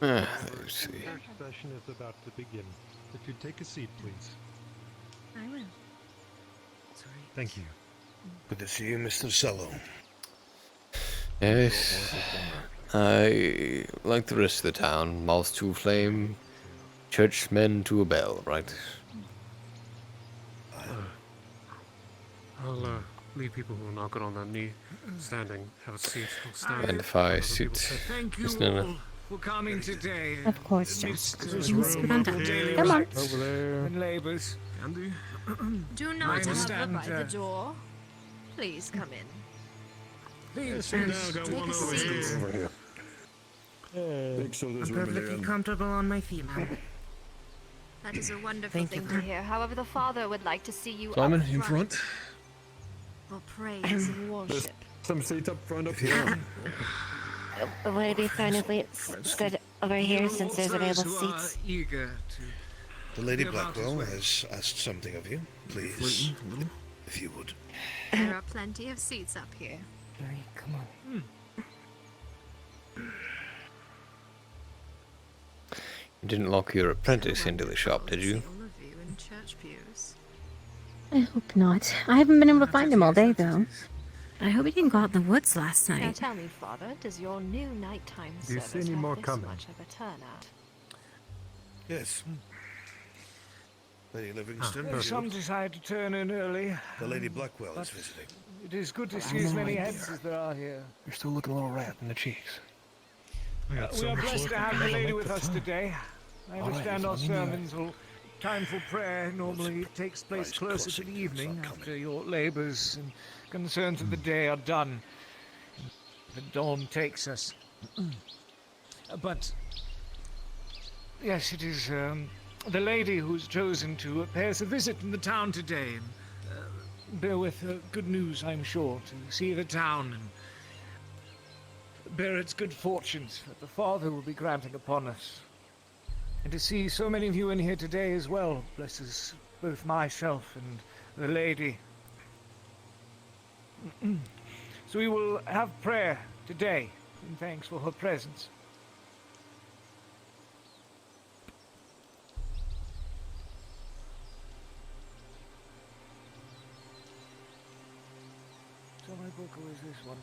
S1: Let's see.
S10: Church session is about to begin. If you'd take a seat, please.
S9: I will.
S10: Thank you.
S5: Good to see you, Mr. Cello.
S1: Yes. I, like the rest of the town, mouse to a flame, churchmen to a bell, right?
S10: I'll leave people who are not good on their knee standing. Have a seat. I'll stand.
S1: And if I
S10: Other
S1: sit,
S10: people say,
S17: Thank you
S1: Miss Nana.
S17: all for coming today.
S2: Of course, John.
S17: Amidst
S2: Miss Miranda,
S17: daily
S2: come on.
S17: lives and labors. Andy?
S18: Do
S17: I
S18: not hover
S17: understand,
S18: by the door. Please come in.
S17: Please,
S10: Now got
S18: Take
S10: one
S18: a
S10: over
S18: seat.
S10: here.
S14: Over here. Think so, this
S3: I'm
S14: room in the
S3: perfectly
S14: end.
S3: comfortable on my feet, ma'am.
S18: That is a wonderful
S3: Thank you.
S18: thing to hear. However, the Father would like to see you
S15: Simon,
S18: up
S15: in front.
S18: for praise and worship.
S14: Some seats up front up here.
S2: Would it be fine if we stood over here since there's available
S17: Those who are
S2: seats?
S17: eager to
S5: The Lady
S17: hear about his
S5: Blackwell
S17: ways.
S5: has asked something of you. Please, if you would.
S18: There are plenty of seats up here.
S3: Come on.
S1: You didn't lock your apprentice into the shop, did you?
S18: All of you in church pews.
S2: I hope not. I haven't been able to find him all day, though. I hope he didn't go out in the woods last
S18: Now
S2: night.
S18: tell me, Father, does your new nighttime
S10: Do you
S18: service
S10: see any
S18: have
S10: more
S18: this
S10: coming?
S18: much of a turnout?
S5: Yes. Lady Livingston,
S17: Well, some decide to turn in early.
S5: the Lady Blackwell is visiting.
S17: It is good to see as many heads as there are here.
S15: You're still looking a little rat in the cheeks.
S17: We are blessed to have the lady with us today. I understand our sermons will. Time for prayer normally takes place closer to the evening after your labors and concerns of the day are done. The dawn takes us. But yes, it is the lady who's chosen to pay us a visit in the town today, and bear with good news, I'm sure, to see the town and bear its good fortunes that the Father will be granting upon us. And to see so many of you in here today as well blesses both myself and the lady. So we will have prayer today in thanks for her presence. So my book, or is this one?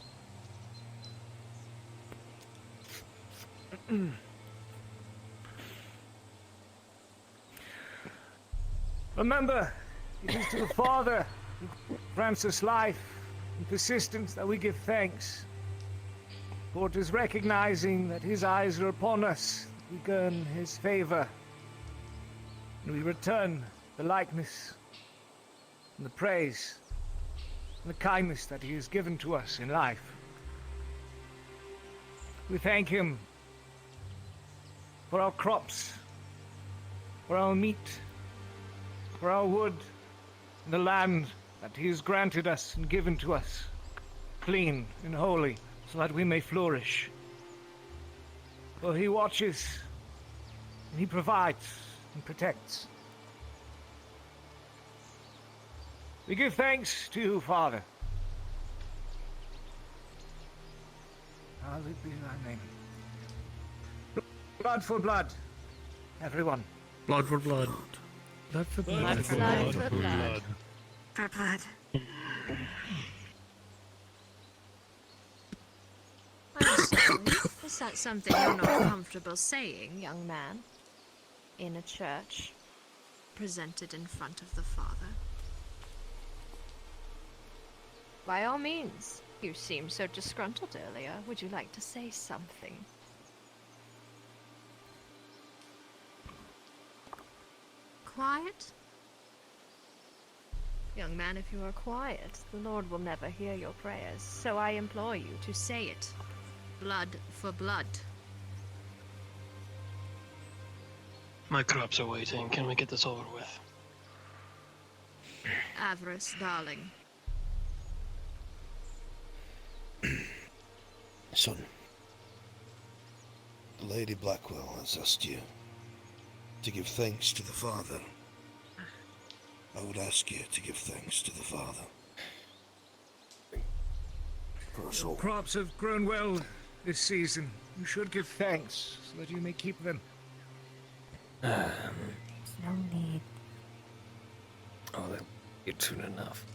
S17: Remember, it is to the Father who grants us life and persistence that we give thanks. For it is recognizing that His eyes are upon us that we gain His favor, and we return the likeness and the praise and the kindness that He has given to us in life. We thank Him for our crops, for our meat, for our wood, and the land that he has granted us and given to us, clean and holy, so that we may flourish. For he watches, and he provides and protects. We give thanks to you, Father. Hallowed be thy name. Blood for blood, everyone.
S10: Blood for blood.
S7: Blood for blood.
S18: Blood for blood. For blood.
S2: For blood.
S18: I'm sorry. Is that something you're not comfortable saying, young man? In a church, presented in front of the Father? By all means. You seemed so disgruntled earlier. Would you like to say something? Quiet? Young man, if you are quiet, the Lord will never hear your prayers, so I implore you to say it. Blood for blood.
S19: My crops are waiting. Can we get this over with?
S18: Avarice, darling.
S5: Son, Lady Blackwell has asked you to give thanks to the Father. I would ask you to give thanks to the Father. For us all.
S17: Crops have grown well this season. You should give thanks so that you may keep them.
S2: No need.
S1: Oh, that it's soon enough.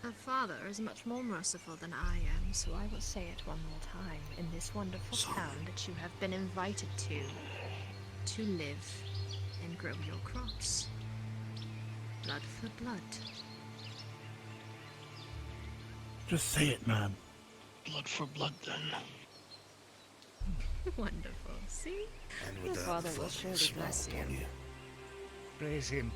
S18: The Father is much more merciful than I am, so I will say it one more time. In this wonderful town that you have been invited to live and grow your crops. Blood for blood.
S12: Just say it, man.
S19: Blood for blood, then.
S18: Wonderful. See?
S5: And
S18: Your
S5: with that,
S18: Father
S5: the
S18: will
S5: Father
S18: surely bless
S5: smile
S18: you.
S5: upon you.
S17: Praise him.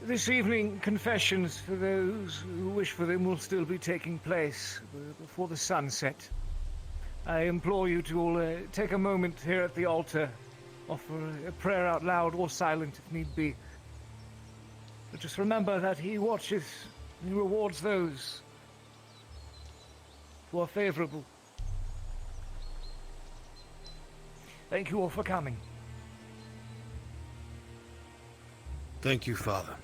S17: This evening, confessions for those who wish for them will still be taking place before the sunset. I implore you to all take a moment here at the altar, offer a prayer out loud or silent if need be. But just remember that he watches and he rewards those who are favorable. Thank you all for coming.
S5: Thank you, Father.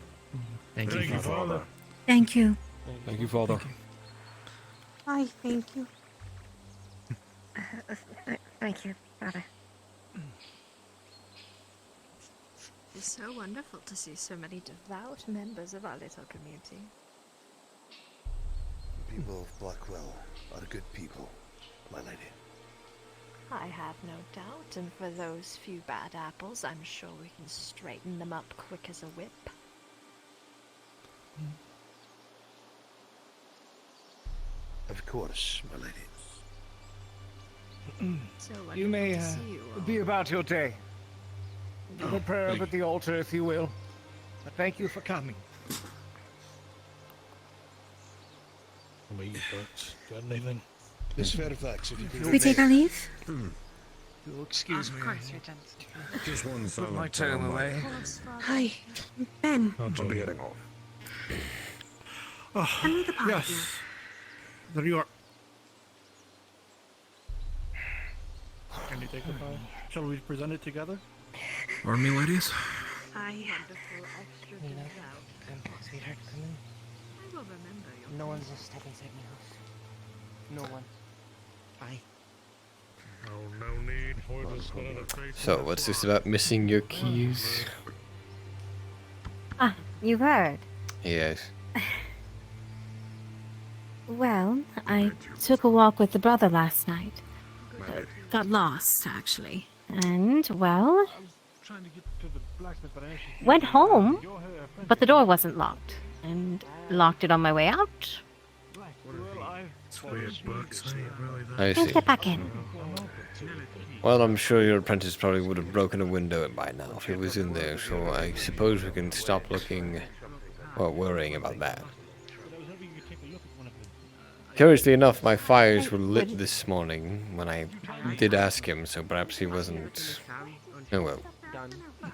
S7: Thank you, Father.
S2: Thank you.
S15: Thank you, Father.
S9: I thank you.
S2: Thank you, Father.
S18: It's so wonderful to see so many devout members of our little community.
S5: The people of Blackwell are good people, my lady.
S18: I have no doubt, and for those few bad apples, I'm sure we can straighten them up quick as a whip.
S5: Of course, my lady.
S18: So
S17: You may
S18: wonderful to see you all.
S17: be about your day. Give a prayer up at the altar if you will. But thank you for coming.
S12: Me, Bert. Got anything?
S5: Miss Fairfax, if you could...
S2: Can we take our leave?
S17: You'll excuse me.
S2: Of course, Your Gentlemen.
S10: Just one
S17: Put
S10: silent
S17: my tome away.
S9: Hi, Ben.
S10: I'll be heading off.
S9: Hand me the pie.
S12: Yes. There you are. Can you take the pie? Shall we present it together?
S10: Pardon me, ladies?
S9: Hi.
S7: Sweetheart, come in.
S18: I will remember your
S7: No one's just step inside my house. No one. Bye.
S10: Oh, no need.
S1: So, what's this about missing your keys?
S2: Ah, you heard.
S1: Yes.
S20: Well, I took a walk with the brother last night. Got lost, actually. And, well,
S12: Trying to get to the blacksmith, but I actually
S20: went home, but the door wasn't locked. And locked it on my way out.
S10: It's weird books. I ain't really that.
S1: I
S20: Can't
S1: see.
S20: get back in.
S1: Well, I'm sure your apprentice probably would have broken a window by now if he was in there, so I suppose we can stop looking, well, worrying about that. Curiously enough, my fires were lit this morning when I did ask him, so perhaps he wasn't... Oh well.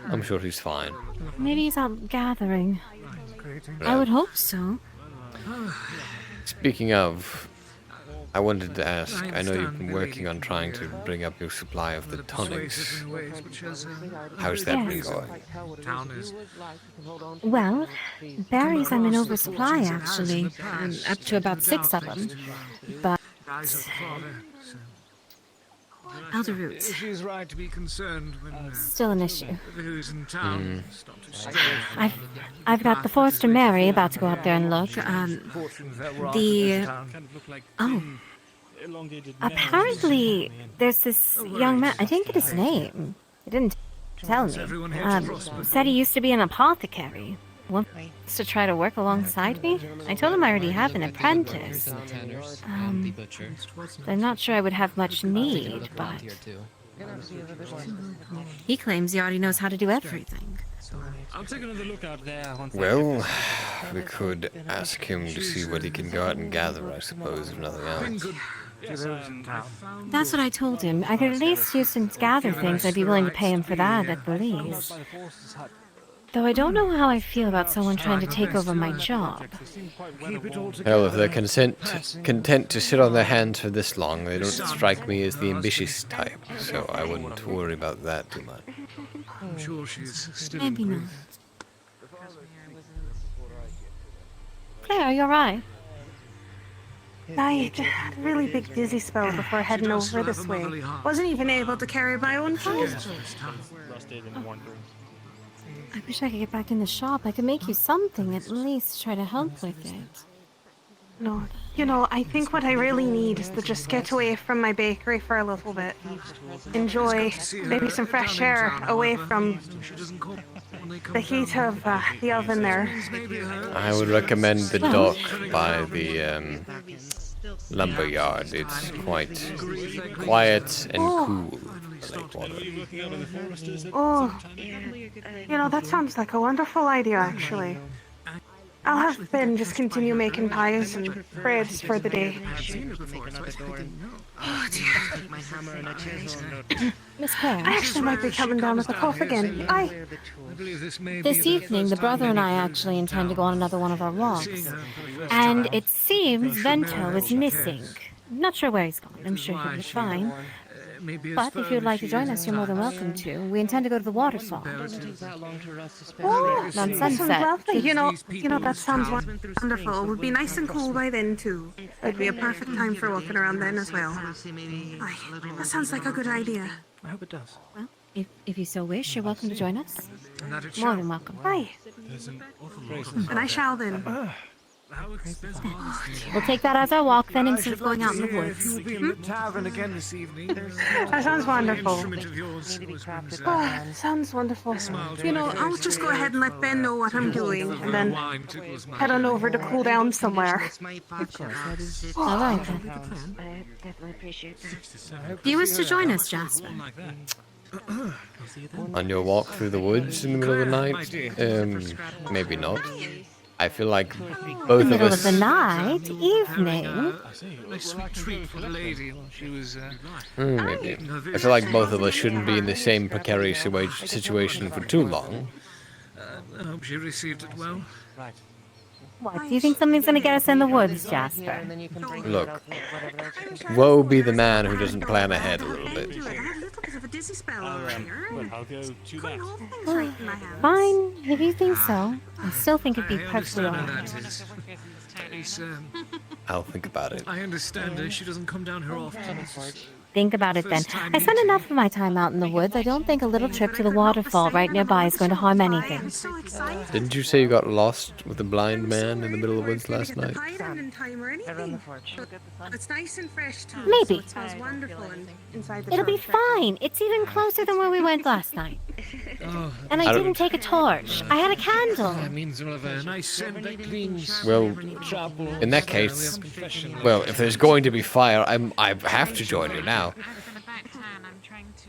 S1: I'm sure he's fine.
S20: Maybe he's out gathering. I
S1: Yeah.
S20: would hope so.
S1: Speaking of, I wanted to ask, I know you've been working on trying to bring up your supply of the tonics. How's that been
S20: Yes.
S1: going?
S20: Well, berries I'm in oversupply actually, up to about 6 of them. But elder roots,
S17: She's right to be concerned when
S20: still an issue.
S17: who's in town.
S20: I've got the Forester Mary about to go up there and look. Apparently there's this young man. I didn't get his name. He didn't tell me. Said he used to be an apothecary. Wants to try to work alongside me. I told him I already have an apprentice. I'm not sure I would have much need, but he claims he already knows how to do everything.
S7: I'll take another look out there.
S1: Well, we could ask him to see what he can go out and gather, I suppose, if nothing else.
S20: That's what I told him. I could at least use him to gather things. I'd be willing to pay him for that, at the least. Though I don't know how I feel about someone trying to take over my job.
S1: Hell, if they're content to sit on their hands for this long, they don't strike me as the ambitious type, so I wouldn't worry about that too much.
S17: I'm sure she's still
S20: Maybe not. Claire, you're right.
S9: I had a really big dizzy spell before heading over this way. Wasn't even able to carry my own food.
S20: I wish I could get back in the shop. I could make you something, at least try to help with it.
S9: No, you know, I think what I really need is to just get away from my bakery for a little bit. Enjoy maybe some fresh air away from the heat of the oven there.
S1: I would recommend the dock by the lumber yard. It's quite quiet and cool. Lake water.
S9: Oh, you know, that sounds like a wonderful idea, actually. I'll have Ben just continue making pies and breads for the day. Oh, dear.
S20: Miss Claire?
S9: I actually might be coming down with a cough again.
S20: This evening, the brother and I actually intend to go on another one of our walks. And it seems Vento is missing. I'm not sure where he's gone. I'm sure he'll be fine. But if you'd like to join us, you're more than welcome to. We intend to go to the waterfall.
S9: Oh,
S20: On
S9: that sounds
S20: Sunset.
S9: lovely. You know, that sounds wonderful. It would be nice and cool by then, too. It'd be a perfect time for walking around then as well. Aye, that sounds like a good idea.
S7: I hope it does.
S20: Well, if you so wish, you're welcome to join us. More than welcome.
S9: Aye. And I shall then.
S20: We'll take that as our walk then instead of going out in the woods.
S17: You'll be in the tavern again this evening.
S9: That sounds wonderful.
S17: Oh,
S9: Oh, sounds wonderful. You know, I'll just go ahead and let Ben know what I'm doing, and then head on over to cool down somewhere.
S20: All right then.
S2: I definitely appreciate that.
S20: Do you wish to join us, Jasper?
S1: On your walk through the woods in the middle of the night? Maybe not. I feel like both of
S20: Middle
S1: us.
S20: of the night, evening.
S17: A sweet treat for the lady while she was
S1: Maybe. I feel like both of us shouldn't be in the same precarious situation for too long.
S17: I hope she received it well.
S20: What, do you think something's gonna get us in the woods, Jasper?
S1: Look, woe be the man who doesn't plan ahead a little bit.
S12: I'll go to that.
S20: Fine, if you think so. I still think it'd be perfectly
S17: understand
S20: alright.
S17: that is. It's,
S1: I'll think about it.
S17: I understand her. She doesn't come down here often.
S20: Think about it then. I spend enough of my time out in the woods. I don't think a little trip to the waterfall right nearby is going to harm anything.
S1: Didn't you say you got lost with a blind man in the middle of the woods last night?
S9: It's nice and fresh too.
S20: Maybe.
S9: So it smells wonderful inside the
S20: It'll be
S9: truck.
S20: fine. It's even closer than where we went last night. And I
S1: I don't-
S20: didn't take a torch. I had a candle.
S17: That means we'll have a nice scent that cleans.
S1: Well, in that case, well, if there's going to be fire, I have to join you now.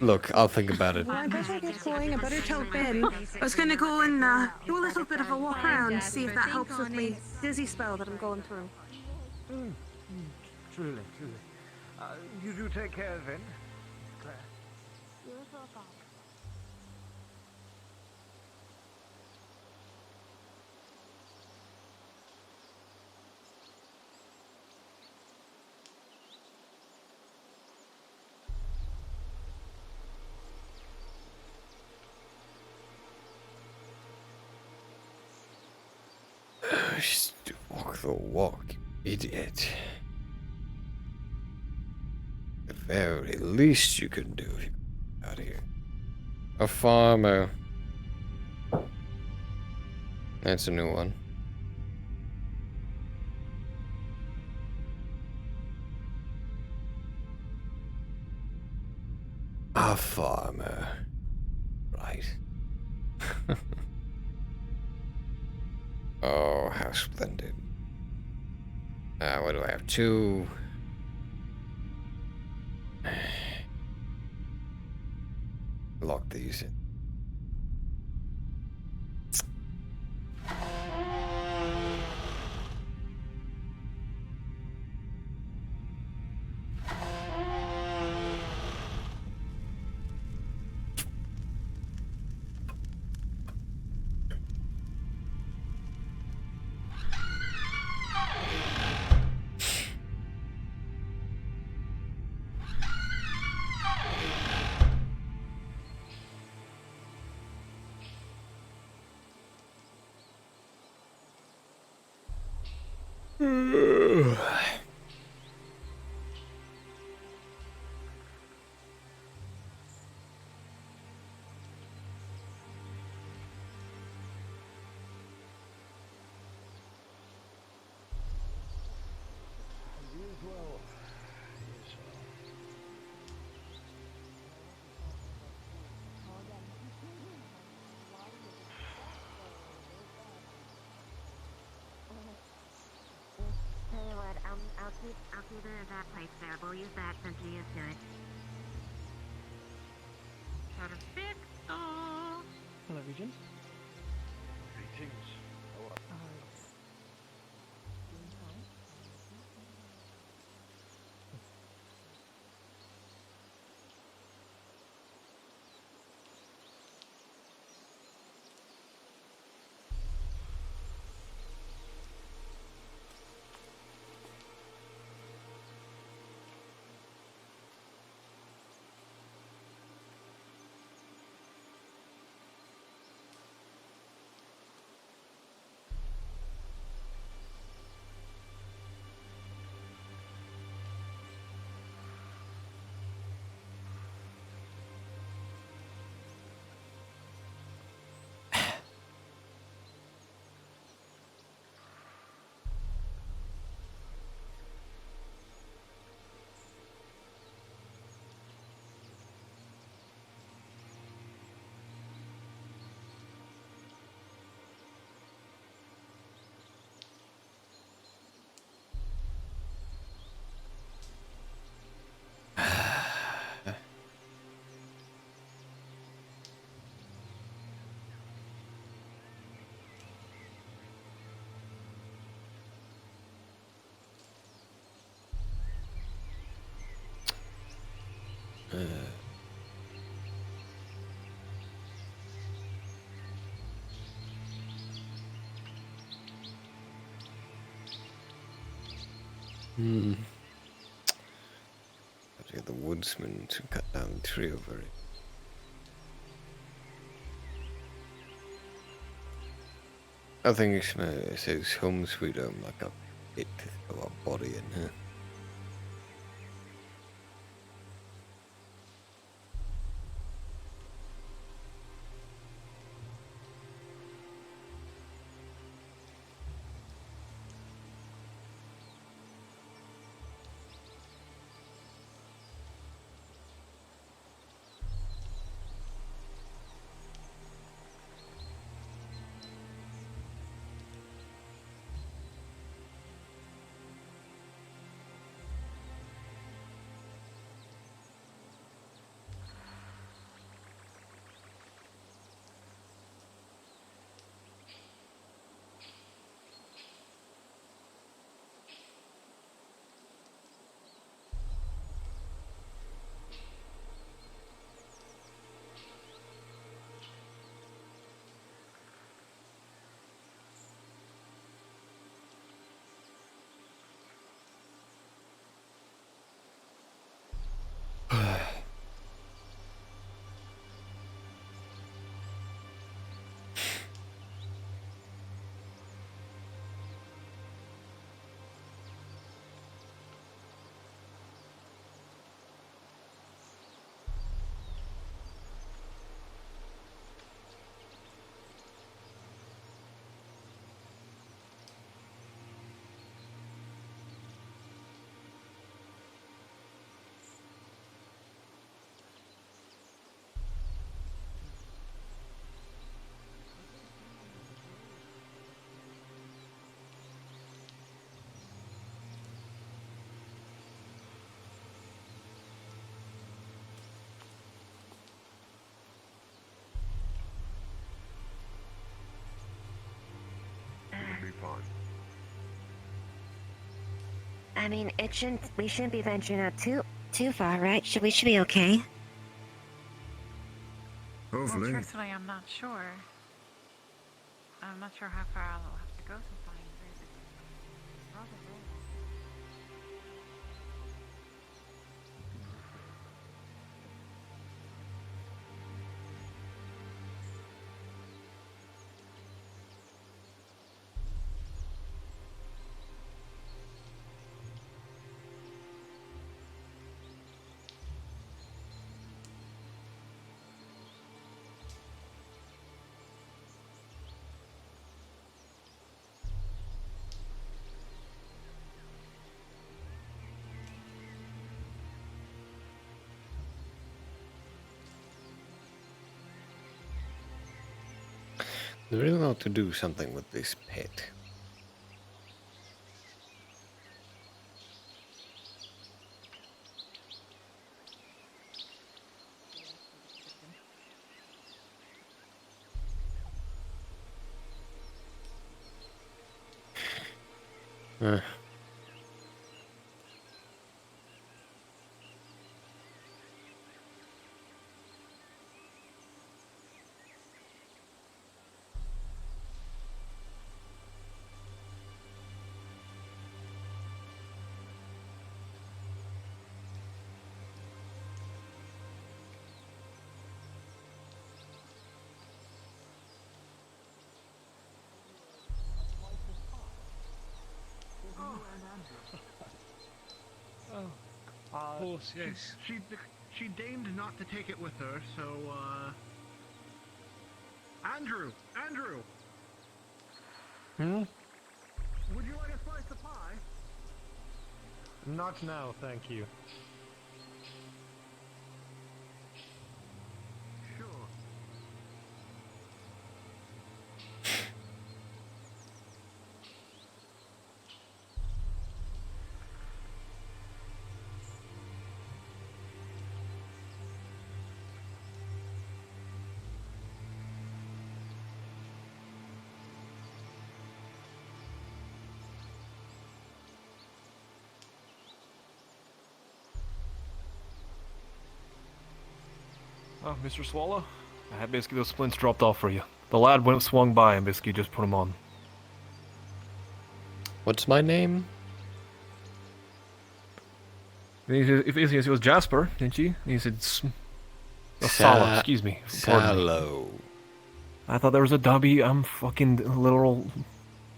S1: Look, I'll think about it.
S9: I better get going. I better tell Ben. I was gonna go and do a little bit of a walk around, see if that helps with my dizzy spell that I'm going through.
S13: Truly. You do take care of him. Claire.
S1: the walk, idiot. The very least you can do if you get out here. A farmer. That's a new one. A farmer. Right. Oh, how splendid. What do I have? 2. Lock these in.
S2: Tell you what, I'll keep that place there. We'll use that since we used to it. Perfecto.
S3: Hello, Regent.
S5: Greetings.
S1: Have to get the woodsman to cut down the tree over it. I think it says home sweet home, like a bit of a body in here.
S2: I mean, we shouldn't be venturing out too far, right? We should be okay.
S14: Hopefully.
S21: Well, truthfully, I'm not sure. I'm not sure how far I'll have to go to find Isaac. Probably.
S1: They really want to do something with this pit. Uh.
S11: Oh, of course, yes. She deigned not to take it with her, so, Andrew!
S4: Hmm?
S11: Would you like a slice of pie?
S4: Not now, thank you.
S11: Sure.
S15: Oh, Mr. Swallow, I had basically those splints dropped off for you. The lad went swung by and basically just put them on.
S1: What's my name?
S15: If it was Jasper, didn't you? He said Salo, excuse me.
S1: Salo.
S15: I thought there was a W. I'm fucking literal.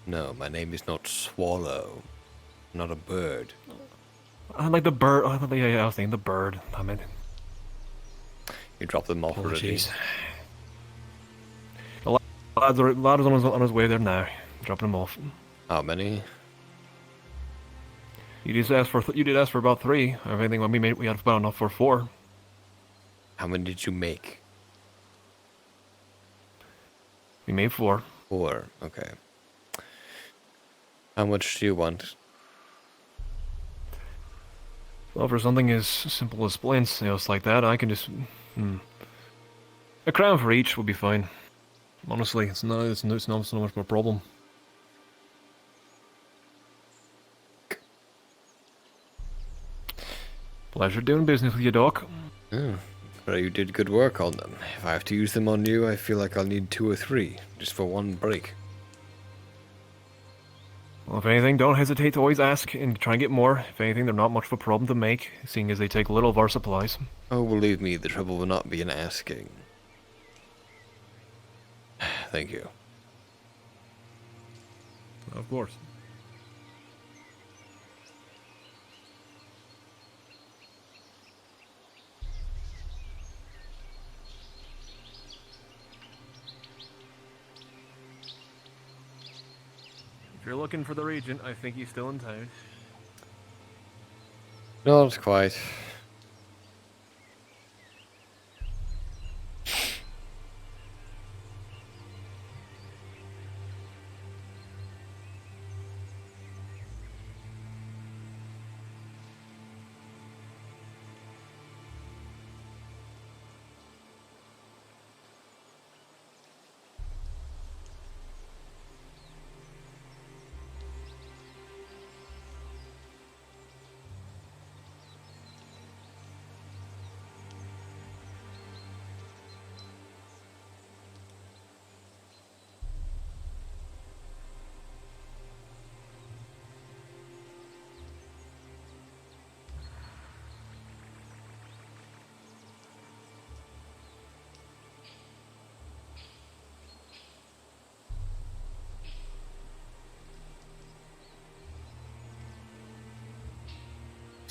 S1: No, my name is not Swallow. I'm not a bird.
S15: I like the bird. I thought, yeah, I was thinking the bird. I meant.
S1: You dropped them off already.
S15: The lad's on his way there now. Dropping them off.
S1: How many?
S15: You did ask for about 3. Everything we had about enough for 4.
S1: How many did you make?
S15: We made 4.
S1: 4, okay. How much do you want?
S15: Well, for something as simple as splints, it's like that, I can just... A crown for each would be fine. Honestly, it's not so much of a problem. Pleasure doing business with you, Doc.
S1: Well, you did good work on them. If I have to use them on you, I feel like I'll need 2 or 3, just for one break.
S15: Well, if anything, don't hesitate to always ask and try and get more. If anything, they're not much of a problem to make, seeing as they take little of our supplies.
S1: Oh, believe me, the trouble will not be in asking. Thank you.
S15: Of course. If you're looking for the regent, I think he's still in town.
S1: Not quite.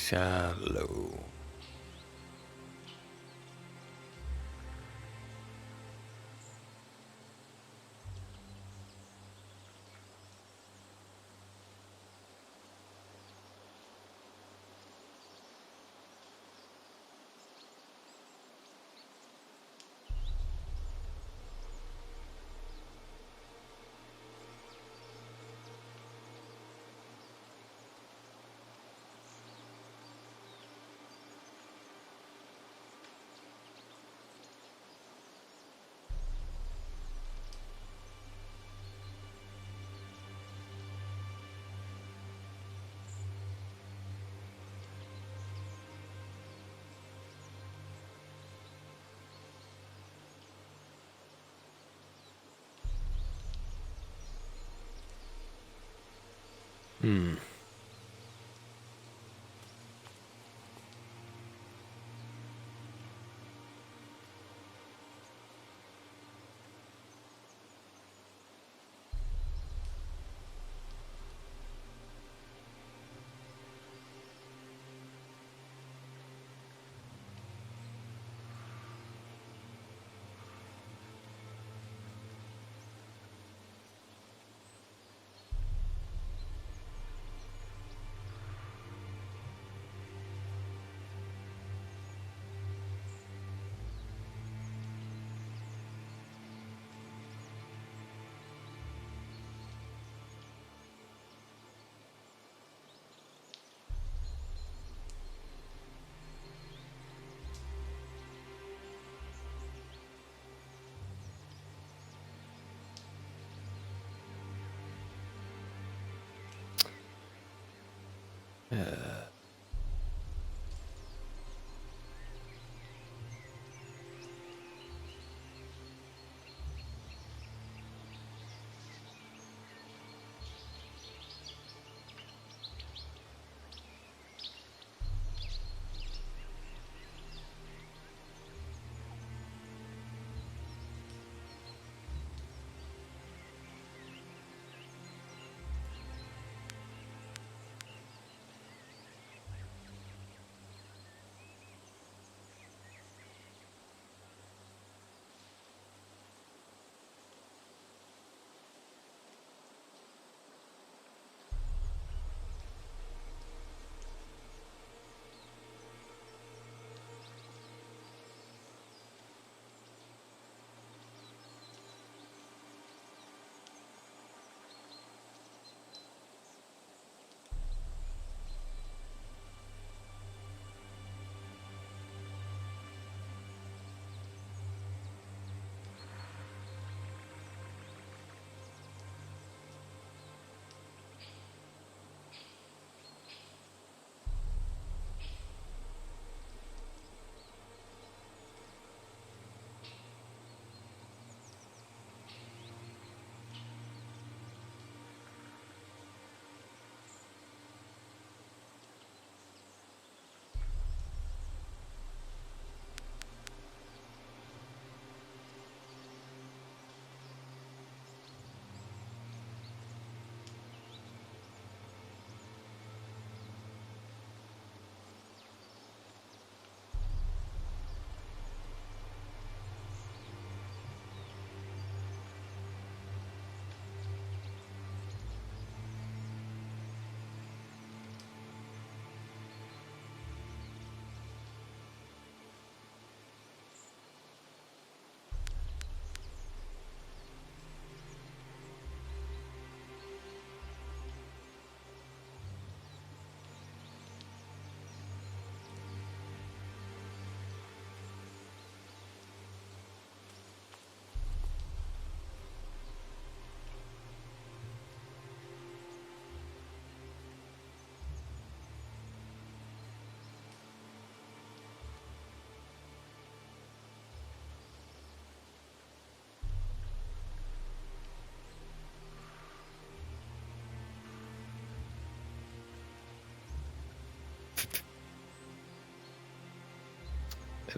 S1: Shallow. Hmm.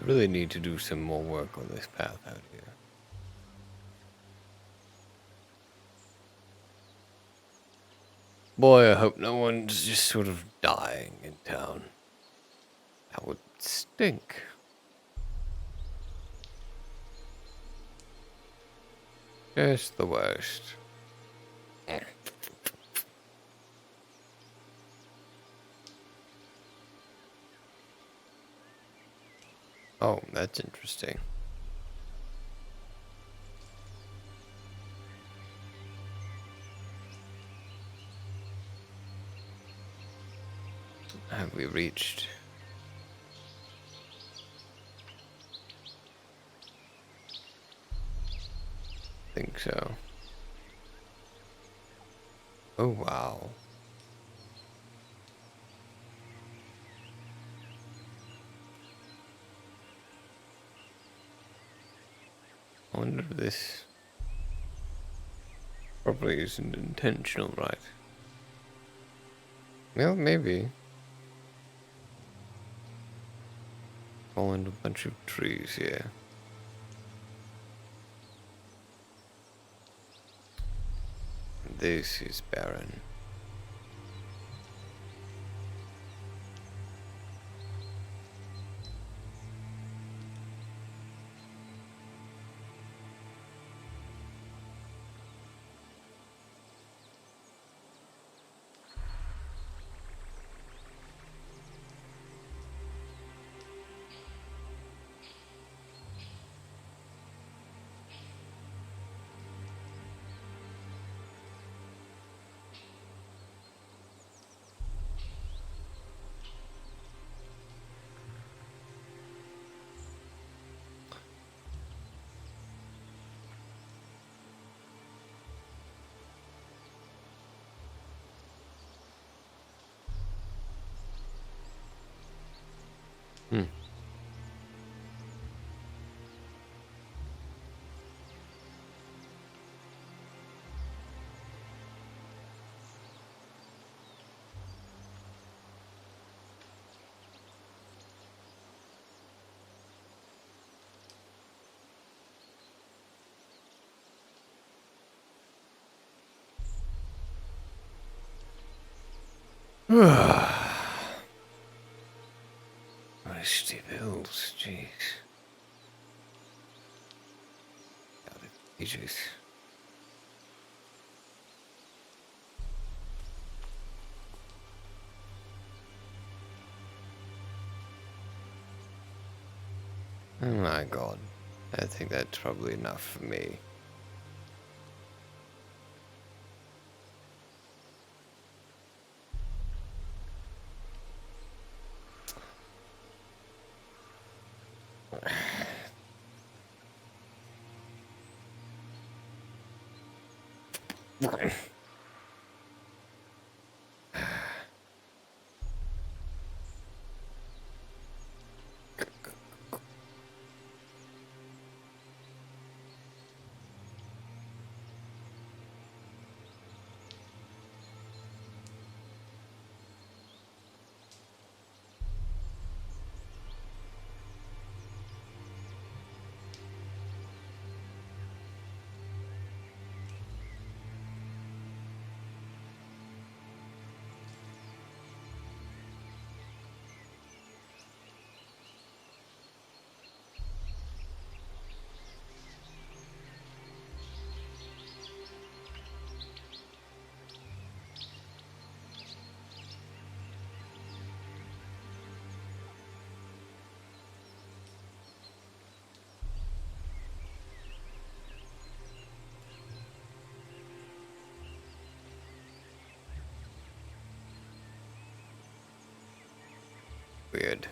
S1: I really need to do some more work on this path out here. Boy, I hope no one's just sort of dying in town. stink. Just the worst. Oh, that's interesting. Have we reached? Think so. Oh wow. I wonder if this probably isn't intentional, right? Well, maybe. Fallen a bunch of trees here. This is barren. Hmm. Very steep hills, jeez. Got it. Ages. Oh my god. I think that's probably enough for me. Weird.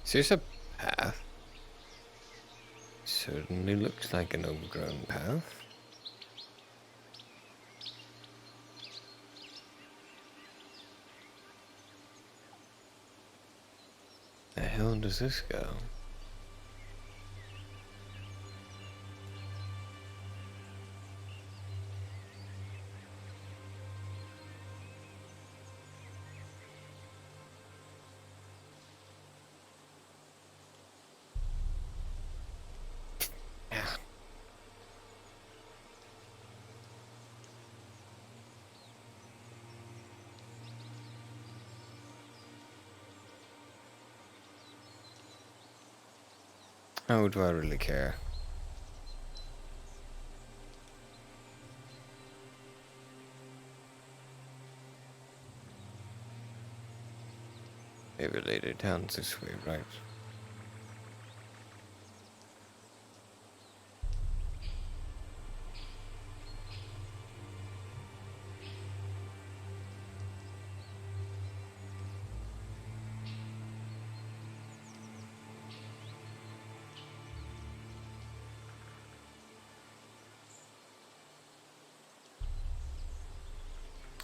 S1: Is this a path? Certainly looks like an overgrown path. The hell does this go? How do I really care? Maybe later down this way, right?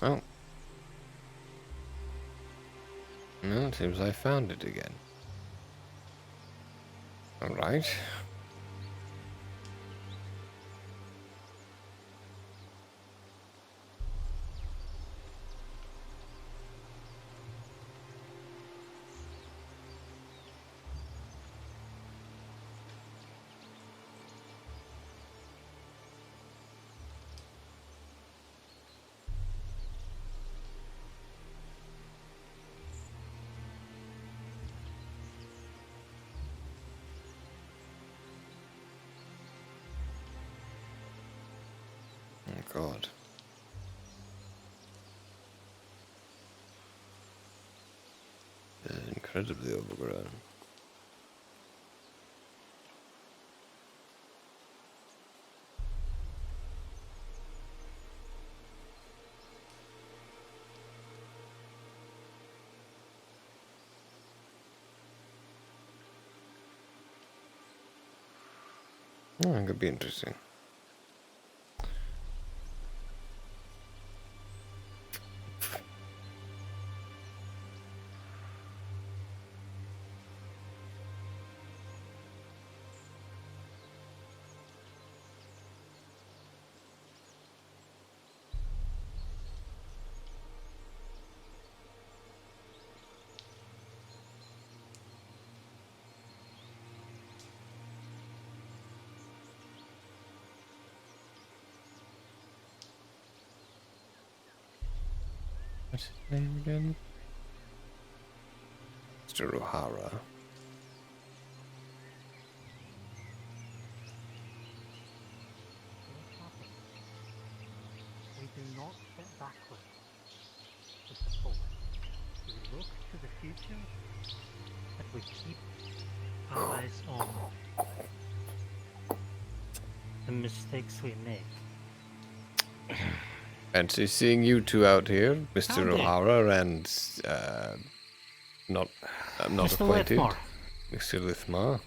S1: Oh. No, it seems I found it again. Alright. Oh god. This is incredibly overgrown. Oh, that could be interesting. What's his name again? Mr. O'Hara.
S13: We do not get backward, but forward. We look to the future, and we keep our eyes on the mistakes we make.
S1: Fancy seeing you two out here, Mr.
S13: Howdy.
S1: O'Hara and I'm not
S13: Mr.
S1: acquainted.
S13: Lithmore.
S1: Mr. Lithmore.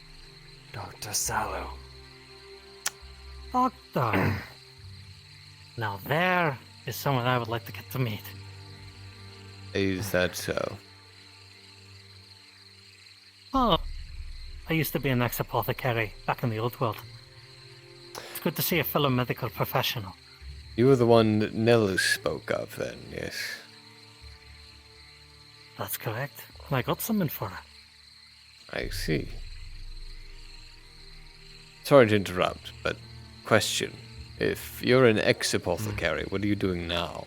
S13: Dr. Sallow. Doctor. Now there is someone I would like to get to meet.
S1: Is that so?
S13: Oh, I used to be an ex-apothecary back in the old world. It's good to see a fellow medical professional.
S1: You were the one that Nellis spoke of then, yes?
S13: That's correct. I got something for her.
S1: I see. Sorry to interrupt, but question. If you're an ex-apothecary, what are you doing now?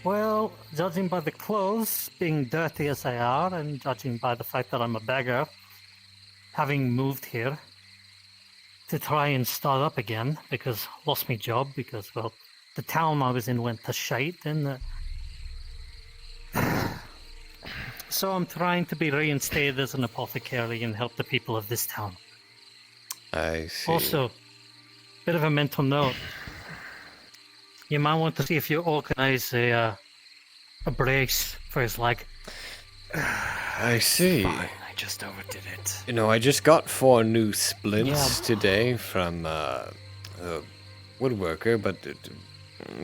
S13: Well, judging by the clothes being dirty as they are, and judging by the fact that I'm a beggar, having moved here to try and start up again because lost my job because, well, the town I was in went to shite and so I'm trying to be reinstated as an apothecary and help the people of this town.
S1: I see.
S13: Also, bit of a mental note. You might want to see if you organize a brace for his leg.
S1: I see.
S6: Fine, I just overdid it.
S1: You know, I just got 4 new splints today from a woodworker, but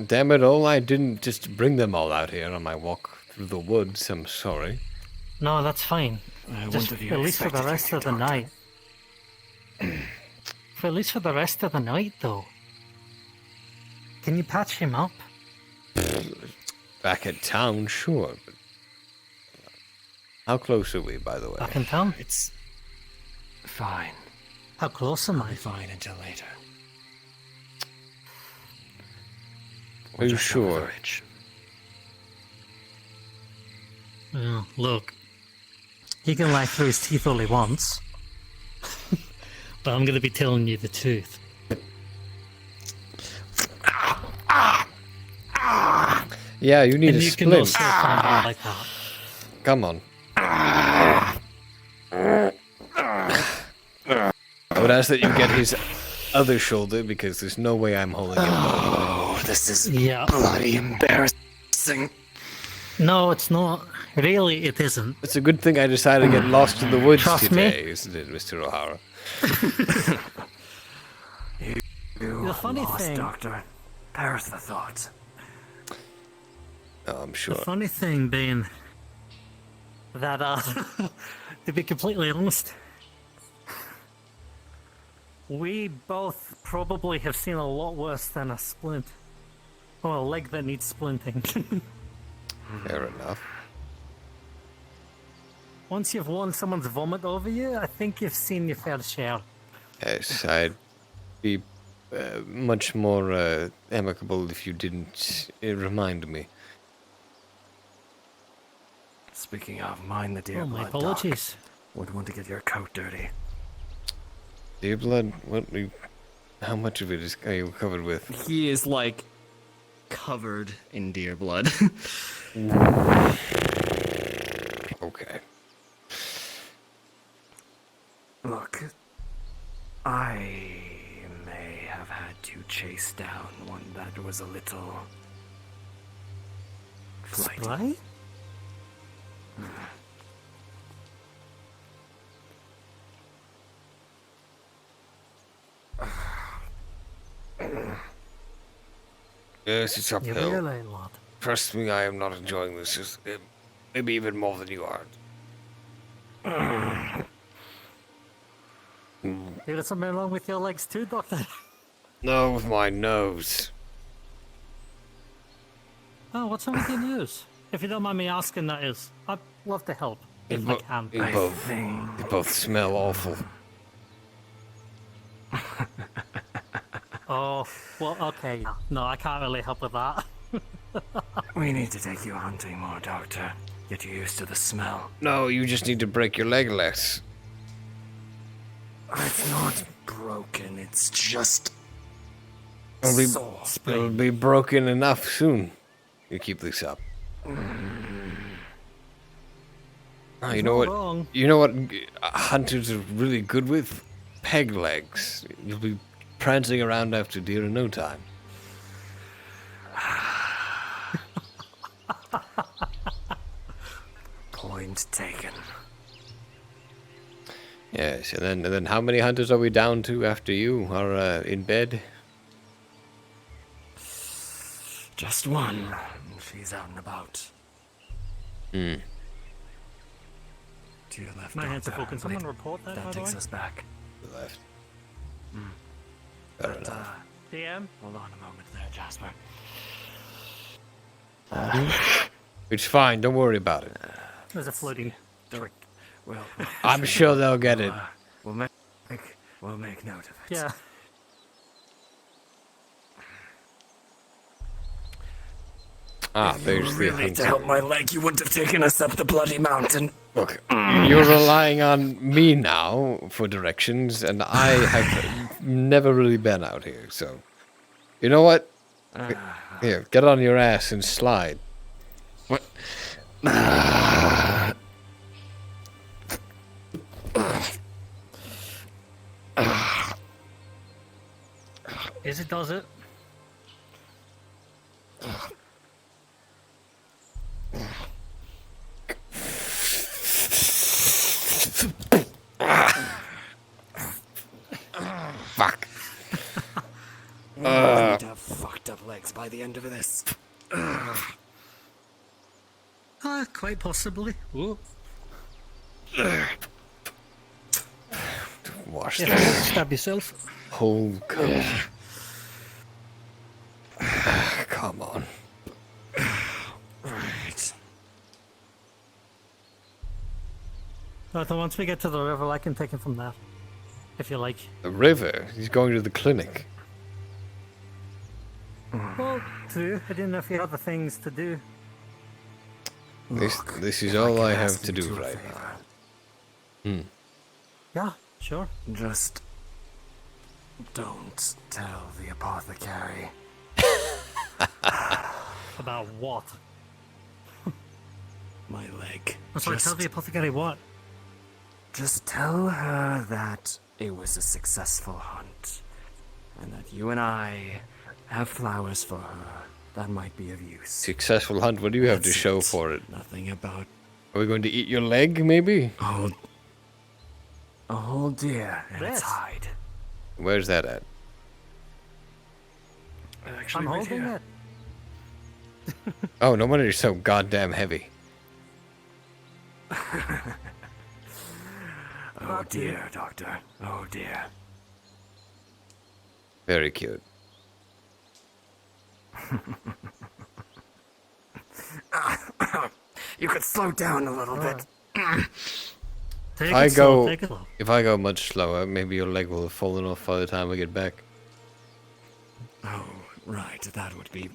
S1: damn it all, I didn't just bring them all out here on my walk through the woods. I'm sorry.
S13: No, that's fine. Just
S6: wouldn't have
S13: at least for the
S6: expected
S13: rest
S6: you,
S13: of the
S6: Doctor.
S13: night. For at least for the rest of the night, though. Can you patch him up?
S1: Back at town, sure. But how close are we, by the way?
S13: Back in town?
S6: It's fine.
S13: How close am I?
S6: Fine until later.
S1: Are you sure?
S13: Well, look. He can lie through his teeth all he wants. But I'm gonna be telling you the truth.
S1: Yeah, you need
S13: And
S1: a
S13: you can
S1: splint.
S13: also find out like that.
S1: Come on. I would ask that you get his other shoulder because there's no way I'm holding it.
S6: Oh, this is bloody embarrassing.
S13: No, it's not. Really, it isn't.
S1: It's a good thing I decided to get lost in the woods
S13: Trust
S1: today,
S13: me.
S1: isn't it, Mr. O'Hara?
S6: You
S13: The funny
S6: lost,
S13: thing-
S6: Doctor. Perish the thought.
S1: Oh, I'm sure.
S13: The funny thing being that, to be completely honest, we both probably have seen a lot worse than a splint. Or a leg that needs splinting.
S1: Fair enough.
S13: Once you've won someone's vomit over you, I think you've seen your fair share.
S1: Yes, I'd be much more amicable if you didn't remind me.
S6: Speaking of, mind the dear
S13: Oh, my
S6: blood,
S13: apologies.
S6: Doc. Wouldn't want to get your coat dirty.
S1: Dear blood, how much of it are you covered with?
S6: He is like covered in deer blood.
S1: Okay.
S6: Look, I may have had to chase down one that was a little flighty.
S13: Spry?
S1: Yes, it's
S13: You're
S1: uphill.
S13: really, lad.
S1: Trust me, I am not enjoying this. Maybe even more than you are.
S13: You got something wrong with your legs too, Doctor?
S1: No, with my nose.
S13: Oh, what's wrong with your nose? If you don't mind me asking, that is. I'd love to help, if I can.
S1: You both smell awful.
S13: Oh, well, okay. No, I can't really help with that.
S6: We need to take you hunting more, Doctor. Get you used to the smell.
S1: No, you just need to break your leg less.
S6: It's not broken, it's just sore.
S1: It'll be broken enough soon. You keep this up. Oh, you know what?
S13: wrong.
S1: You know what hunters are really good with? Peg legs. You'll be prancing around after deer in no time.
S6: Point taken.
S1: Yes, and then how many hunters are we down to after you are in bed?
S6: Just one. She's out and about.
S1: Hmm.
S6: To your left,
S13: My hands are
S6: Doctor.
S13: full. Can someone report that, by
S6: That
S13: the
S6: takes
S13: way?
S6: us back.
S1: Left.
S6: But,
S13: DM?
S6: hold on a moment there, Jasper.
S1: It's fine, don't worry about it.
S13: There's a floating trick.
S6: Well,
S1: I'm sure they'll get it.
S6: We'll make note of it.
S13: Yeah.
S1: Ah,
S6: If
S1: there's
S6: you
S1: the
S6: really to
S1: hunter.
S6: help my leg, you wouldn't have taken us up the bloody mountain.
S1: Look, you're relying on me now for directions, and I have never really been out here, so... You know what? Here, get on your ass and slide.
S6: What?
S13: Is it, does it?
S1: Fuck.
S6: I'm going to have fucked up legs by the end of this.
S13: Quite possibly. Whoa.
S1: Wash
S13: Yeah,
S1: that.
S13: stab yourself.
S1: Whole coat. Come on.
S6: Right.
S13: Right, then once we get to the river, I can take it from there. If you like.
S1: The river? He's going to the clinic.
S13: Well, true. I didn't know if you had other things to do.
S1: This is all I have to do right now.
S13: Yeah, sure.
S6: Just don't tell the apothecary.
S13: About what?
S6: My leg.
S13: I'm sorry, tell the apothecary what?
S6: Just tell her that it was a successful hunt, and that you and I have flowers for her that might be of use.
S1: Successful hunt, what do you have to show for it?
S6: Nothing about...
S1: Are we going to eat your leg, maybe?
S6: Oh, a whole deer and its
S13: Yes.
S6: hide.
S1: Where's that at?
S6: Actually,
S13: I'm
S6: right
S13: holding
S6: here.
S13: it.
S1: Oh, no wonder you're so goddamn heavy.
S6: Oh dear, Doctor. Oh dear.
S1: Very cute.
S6: You could slow down a little bit.
S13: Take
S1: I
S13: it slow,
S1: go,
S13: take it slow.
S1: if I go much slower, maybe your leg will have fallen off by the time we get back.
S6: Oh, right. That would be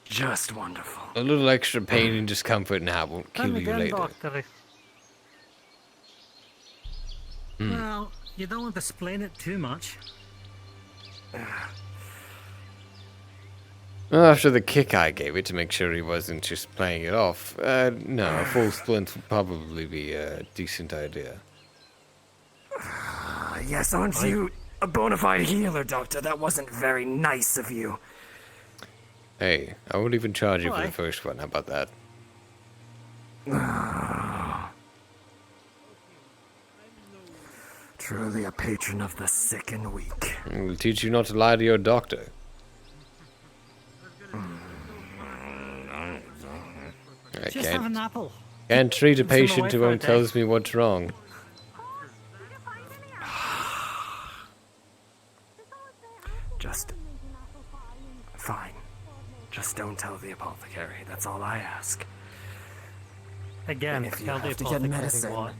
S6: just wonderful.
S1: A little extra pain and discomfort now won't kill
S13: Come
S1: you
S13: again,
S1: later.
S13: doctor.
S1: Hmm.
S13: Well, you don't want to explain it too much.
S1: Well, after the kick I gave it to make sure he wasn't just playing it off, no, a full splint would probably be a decent idea.
S6: Yes, aren't you a bona fide healer, Doctor? That wasn't very nice of you.
S1: Hey, I won't even charge you for
S6: Why?
S1: the first one. How about that?
S6: Truly a patron of the sick and weak.
S1: We'll teach you not to lie to your doctor. I
S13: Just have an
S1: can't,
S13: apple.
S1: can't treat a
S13: It's on the way
S1: patient who
S13: for a
S1: won't
S13: day.
S1: tells me what's wrong.
S6: Just... Fine. Just don't tell the apothecary. That's all I ask.
S13: Again,
S6: If you
S13: tell the
S6: have to get
S13: apothecary
S6: medicine,
S13: what.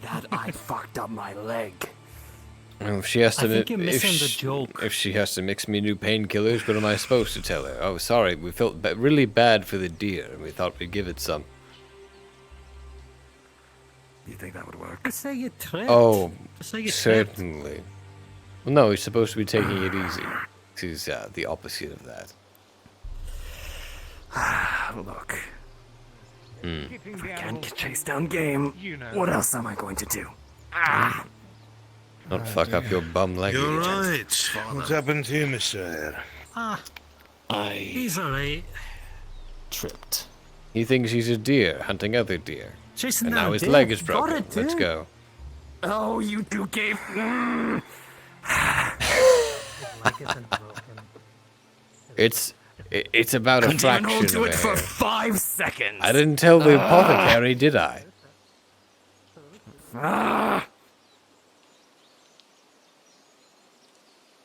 S6: that I fucked up my leg.
S1: Well, if she has to,
S13: I think you're
S1: if
S13: missing the
S1: she-
S13: joke.
S1: If she has to mix me new painkillers, what am I supposed to tell her? Oh, sorry, we felt really bad for the deer, and we thought we'd give it some.
S6: You think that would work?
S13: Just say you tripped.
S1: Oh,
S13: Just say you tripped.
S1: certainly. Well, no, he's supposed to be taking it easy. This is the opposite of that.
S6: Look,
S1: Hmm.
S6: if I can't chase down game, what else am I going to do?
S1: Not fuck up your bum leg
S5: You're
S1: again.
S5: right. What's happened to you, Mr.
S13: Ah, he's alright.
S6: Tripped.
S1: He thinks he's a deer hunting other deer.
S13: Chasing
S1: And
S13: down
S1: now
S13: a
S1: his
S13: deer.
S1: leg is
S13: Got
S1: broken.
S13: it,
S1: Let's
S13: dude.
S1: go.
S6: Oh, you two gave...
S1: It's about a
S6: Couldn't even
S1: fraction
S6: hold to
S1: of
S6: it
S1: a
S6: for
S1: hair.
S6: 5 seconds.
S1: I didn't tell the apothecary, did I?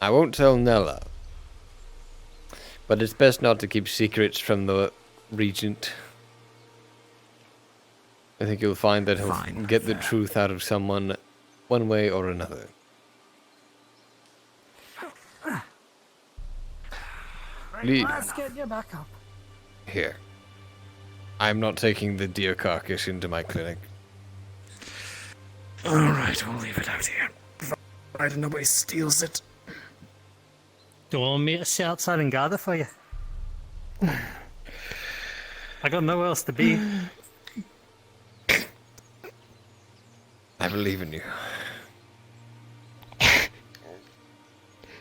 S1: I won't tell Nella. But it's best not to keep secrets from the regent. I think you'll find that he'll
S6: Fine,
S1: get the truth out of someone one way or another.
S17: Let's get you back up.
S1: Here. I'm not taking the deer carcass into my clinic.
S6: Alright, we'll leave it out here. Provided nobody steals it.
S13: Do you want me to sit outside and gather for you? I got nowhere else to be.
S1: I believe in you.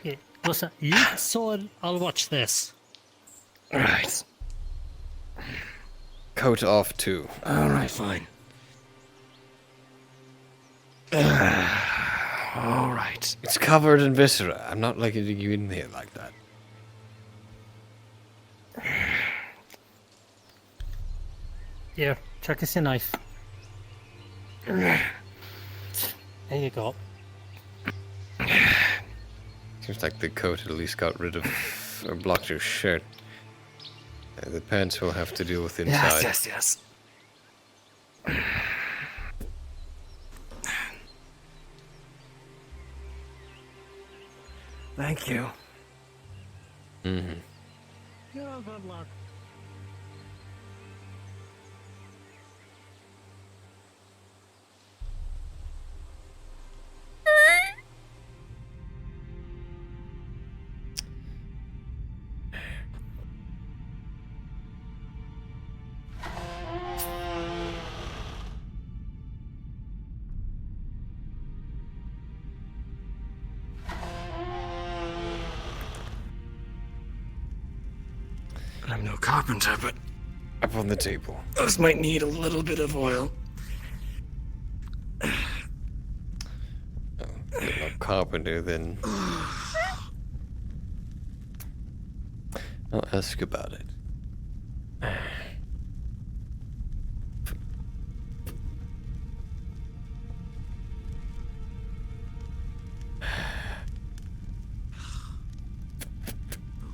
S13: Yeah, listen, you sword, I'll watch this.
S6: Alright.
S1: Coat off too.
S6: Alright, fine. Alright.
S1: It's covered in viscera. I'm not letting you in here like that.
S13: Here, check us your knife. There you go.
S1: Seems like the coat at least got rid of or blocked your shirt. The pants will have to deal with inside.
S6: Yes. Thank you.
S1: Mm-hmm.
S13: Good luck.
S6: I'm no carpenter, but
S1: up on the table.
S6: Those might need a little bit of oil.
S1: You're not carpenter, then I'll ask about it.
S6: I'll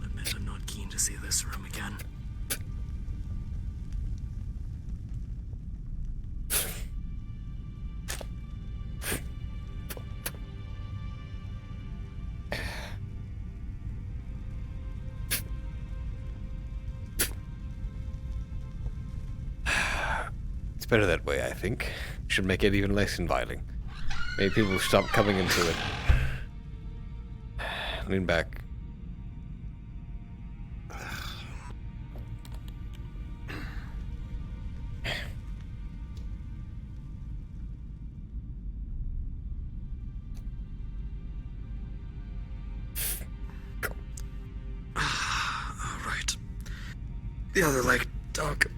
S6: admit I'm not keen to see this room again.
S1: It's better that way, I think. Should make it even less inviting. Maybe people will stop coming into it. Lean back.
S6: Alright. The other leg, dog.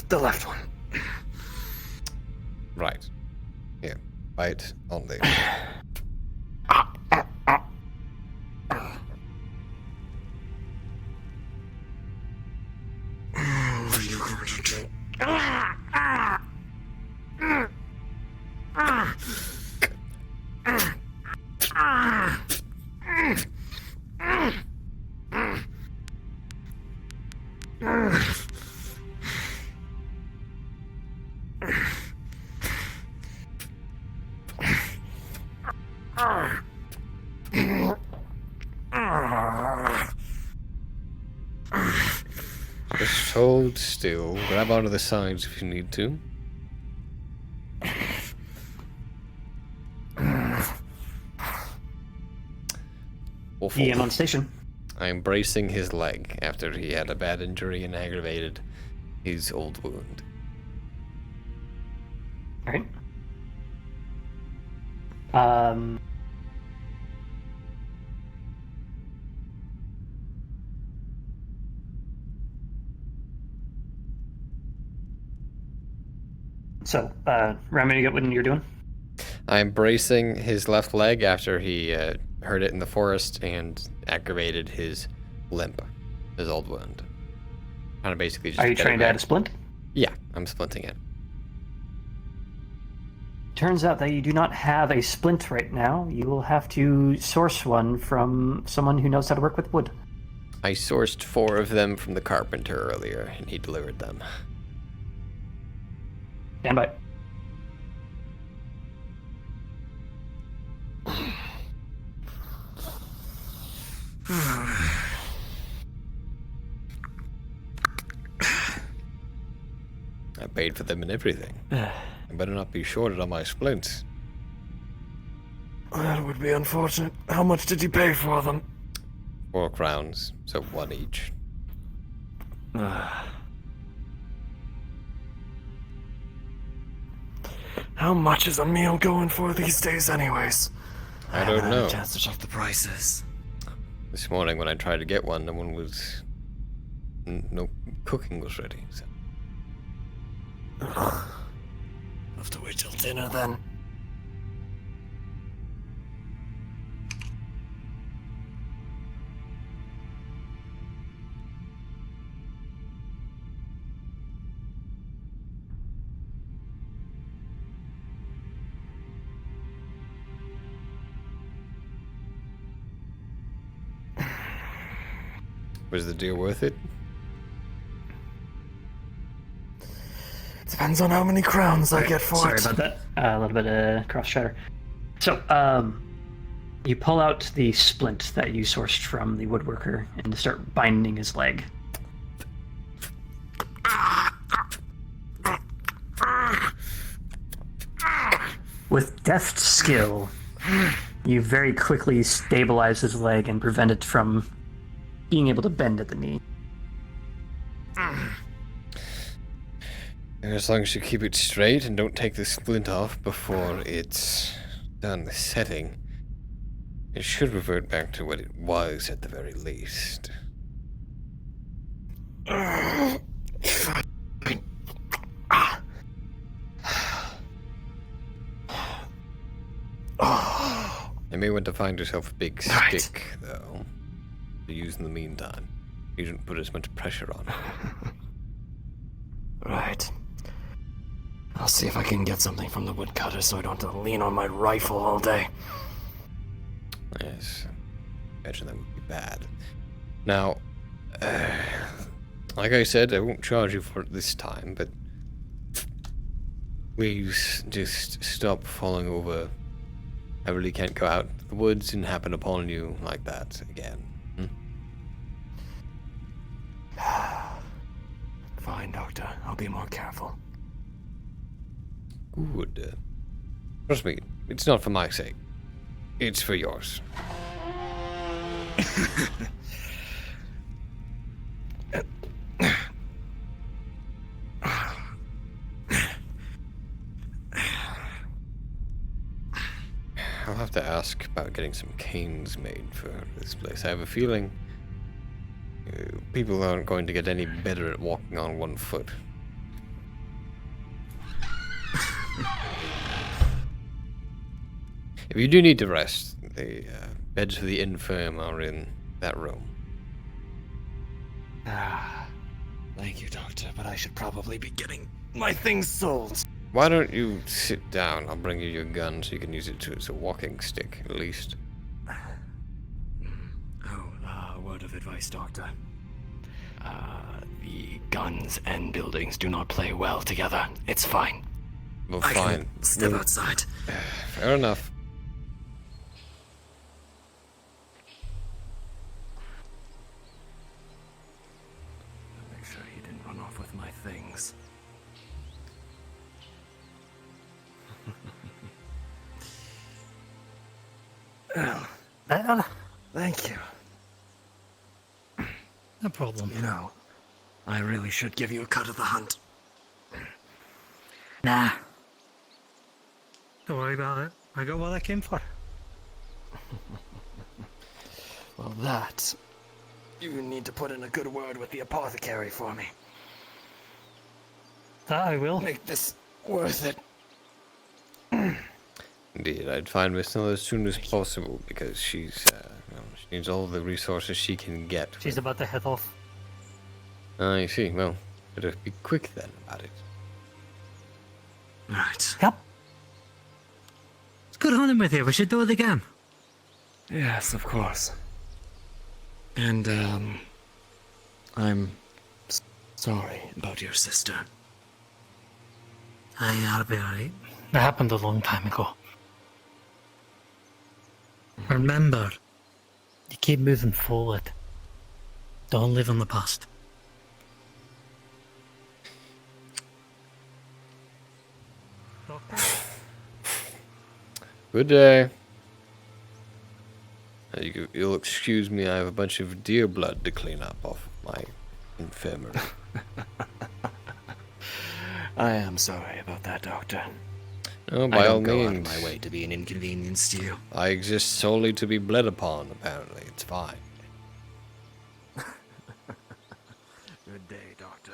S6: The left one.
S1: Right. Here. Bite on there.
S6: What are you going to do?
S1: Just hold still. Grab onto the sides if you need to. Awful.
S16: EM on station.
S1: I'm bracing his leg after he had a bad injury and aggravated his old wound.
S16: Alright. So, Remy, you get what you're doing?
S1: I'm bracing his left leg after he hurt it in the forest and aggravated his limp, his old wound. Kind of basically just.
S16: Are you trying to add a splint?
S1: Yeah, I'm splinting it.
S16: Turns out that you do not have a splint right now. You will have to source one from someone who knows how to work with wood.
S1: I sourced 4 of them from the carpenter earlier, and he delivered them.
S16: Stand by.
S1: paid for them and everything. I better not be shorted on my splints.
S15: That would be unfortunate. How much did you pay for them?
S1: 4 crowns, so 1 each.
S15: How much is a meal going for these days anyways?
S1: I don't
S15: haven't
S1: know.
S15: had a chance to check the prices.
S1: This morning when I tried to get one, no cooking was ready. So.
S15: Have to wait till dinner then.
S1: Was the deal worth it?
S15: Depends on how many crowns I get for
S16: Sorry
S15: it.
S16: about that. A little bit of cross chatter. So, you pull out the splint that you sourced from the woodworker and start binding his leg. With deft skill, you very quickly stabilize his leg and prevent it from being able to bend at the knee.
S1: As long as you keep it straight and don't take the splint off before it's done setting, it should revert back to what it was at the very least. You may want to find yourself a big stick, though, to use in the meantime. You don't put as much pressure on it.
S15: Right. I'll see if I can get something from the woodcutter so I don't have to lean on my rifle all day.
S1: Yes. Imagine that would be bad. Now, like I said, I won't charge you for it this time, but please just stop falling over. I really can't go out to the woods and happen upon you like that again.
S15: Fine, Doctor. I'll be more careful.
S1: Good. Trust me, it's not for my sake. It's for yours. I'll have to ask about getting some canes made for this place. I have a feeling people aren't going to get any better at walking on one foot. If you do need to rest, the beds for the infirm are in that room.
S15: Thank you, Doctor, but I should probably be getting my things sold.
S1: Why don't you sit down? I'll bring you your gun so you can use it as a walking stick, at least.
S15: Word of advice, Doctor. The guns and buildings do not play well together. It's fine.
S1: Well,
S15: I
S1: fine.
S15: can step outside.
S1: Fair enough.
S15: Make sure he didn't run off with my things. Well, thank you.
S17: No problem.
S15: You know, I really should give you a cut of the hunt.
S17: Nah. Don't worry about it. I got what I came for.
S15: Well, that... You need to put in a good word with the apothecary for me.
S17: That I will.
S15: Make this worth it.
S1: Indeed, I'd find Miss Miller as soon as possible because she needs all the resources she can get.
S17: She's about to head off.
S1: I see. Well, better be quick then about it.
S15: Right.
S17: Yep. It's good hunting with you. We should do it again.
S15: Yes, of course. And, I'm sorry about your sister.
S17: I'll be alright. It happened a long time ago. Remember, you keep moving forward. Don't live in the past.
S10: Doctor?
S1: Good day. You'll excuse me, I have a bunch of deer blood to clean up off my infirmary.
S6: I am sorry about that, Doctor.
S1: Oh,
S6: I
S1: by all
S6: don't go out of
S1: means.
S6: my way to be an inconvenience to you.
S1: I exist solely to be bled upon, apparently. It's fine.
S6: Good day, Doctor.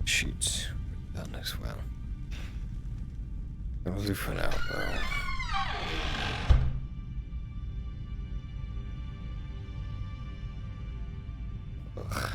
S1: Sheets done as well. That'll do for now, though. Ugh.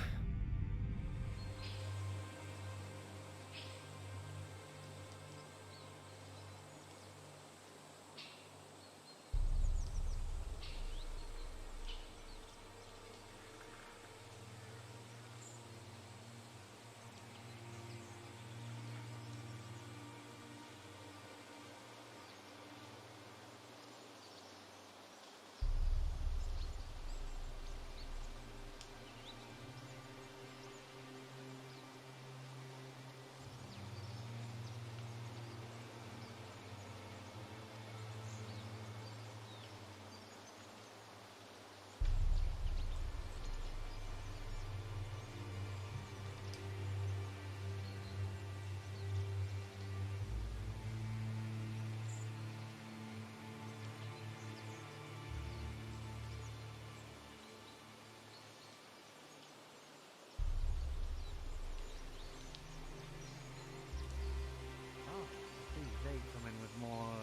S13: They come in with more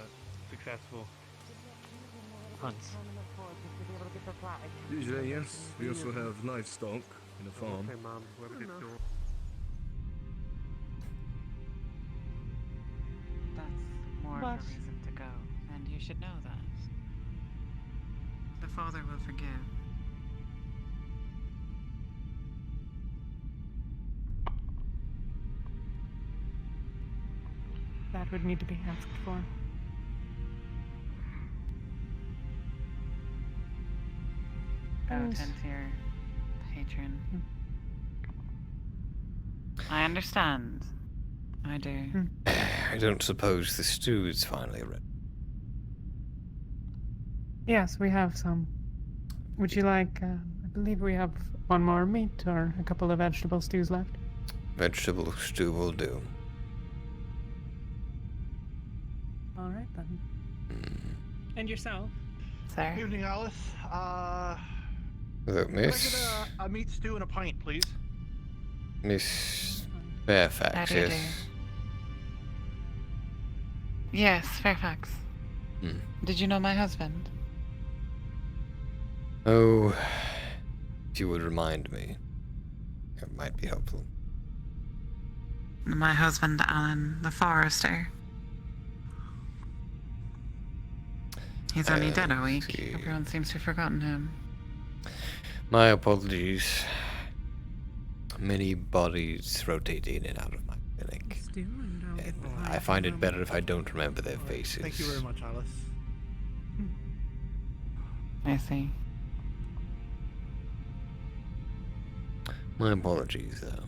S13: successful hunts.
S14: Usually, yes. We also have livestock in the farm.
S10: Okay, Mom. Whoever did door.
S21: That's more of a reason to go, and you should know that. The Father will forgive.
S3: That would need to be asked for.
S21: Go tend to your patron. I understand. I do.
S1: I don't suppose the stew is finally ready.
S3: Yes, we have some. Would you like, I believe we have one more meat or a couple of vegetable stews left.
S1: Vegetable stew will do.
S3: All right, then. And yourself?
S21: Sir?
S11: Evening, Alice.
S1: Hello,
S11: Can
S1: Miss.
S11: I get a meat stew and a pint, please?
S1: Miss Fairfax, yes.
S21: Yes, Fairfax.
S1: Hmm.
S21: Did you know my husband?
S1: Oh, if you would remind me, it might be helpful.
S21: My husband, Alan, the forester. He's only dead a week.
S1: see.
S21: Everyone seems to have forgotten him.
S1: My apologies. Many bodies rotate in and out of my clinic. And I find it better if I don't remember their faces.
S11: Thank you very much, Alice.
S21: I see.
S1: My apologies, though.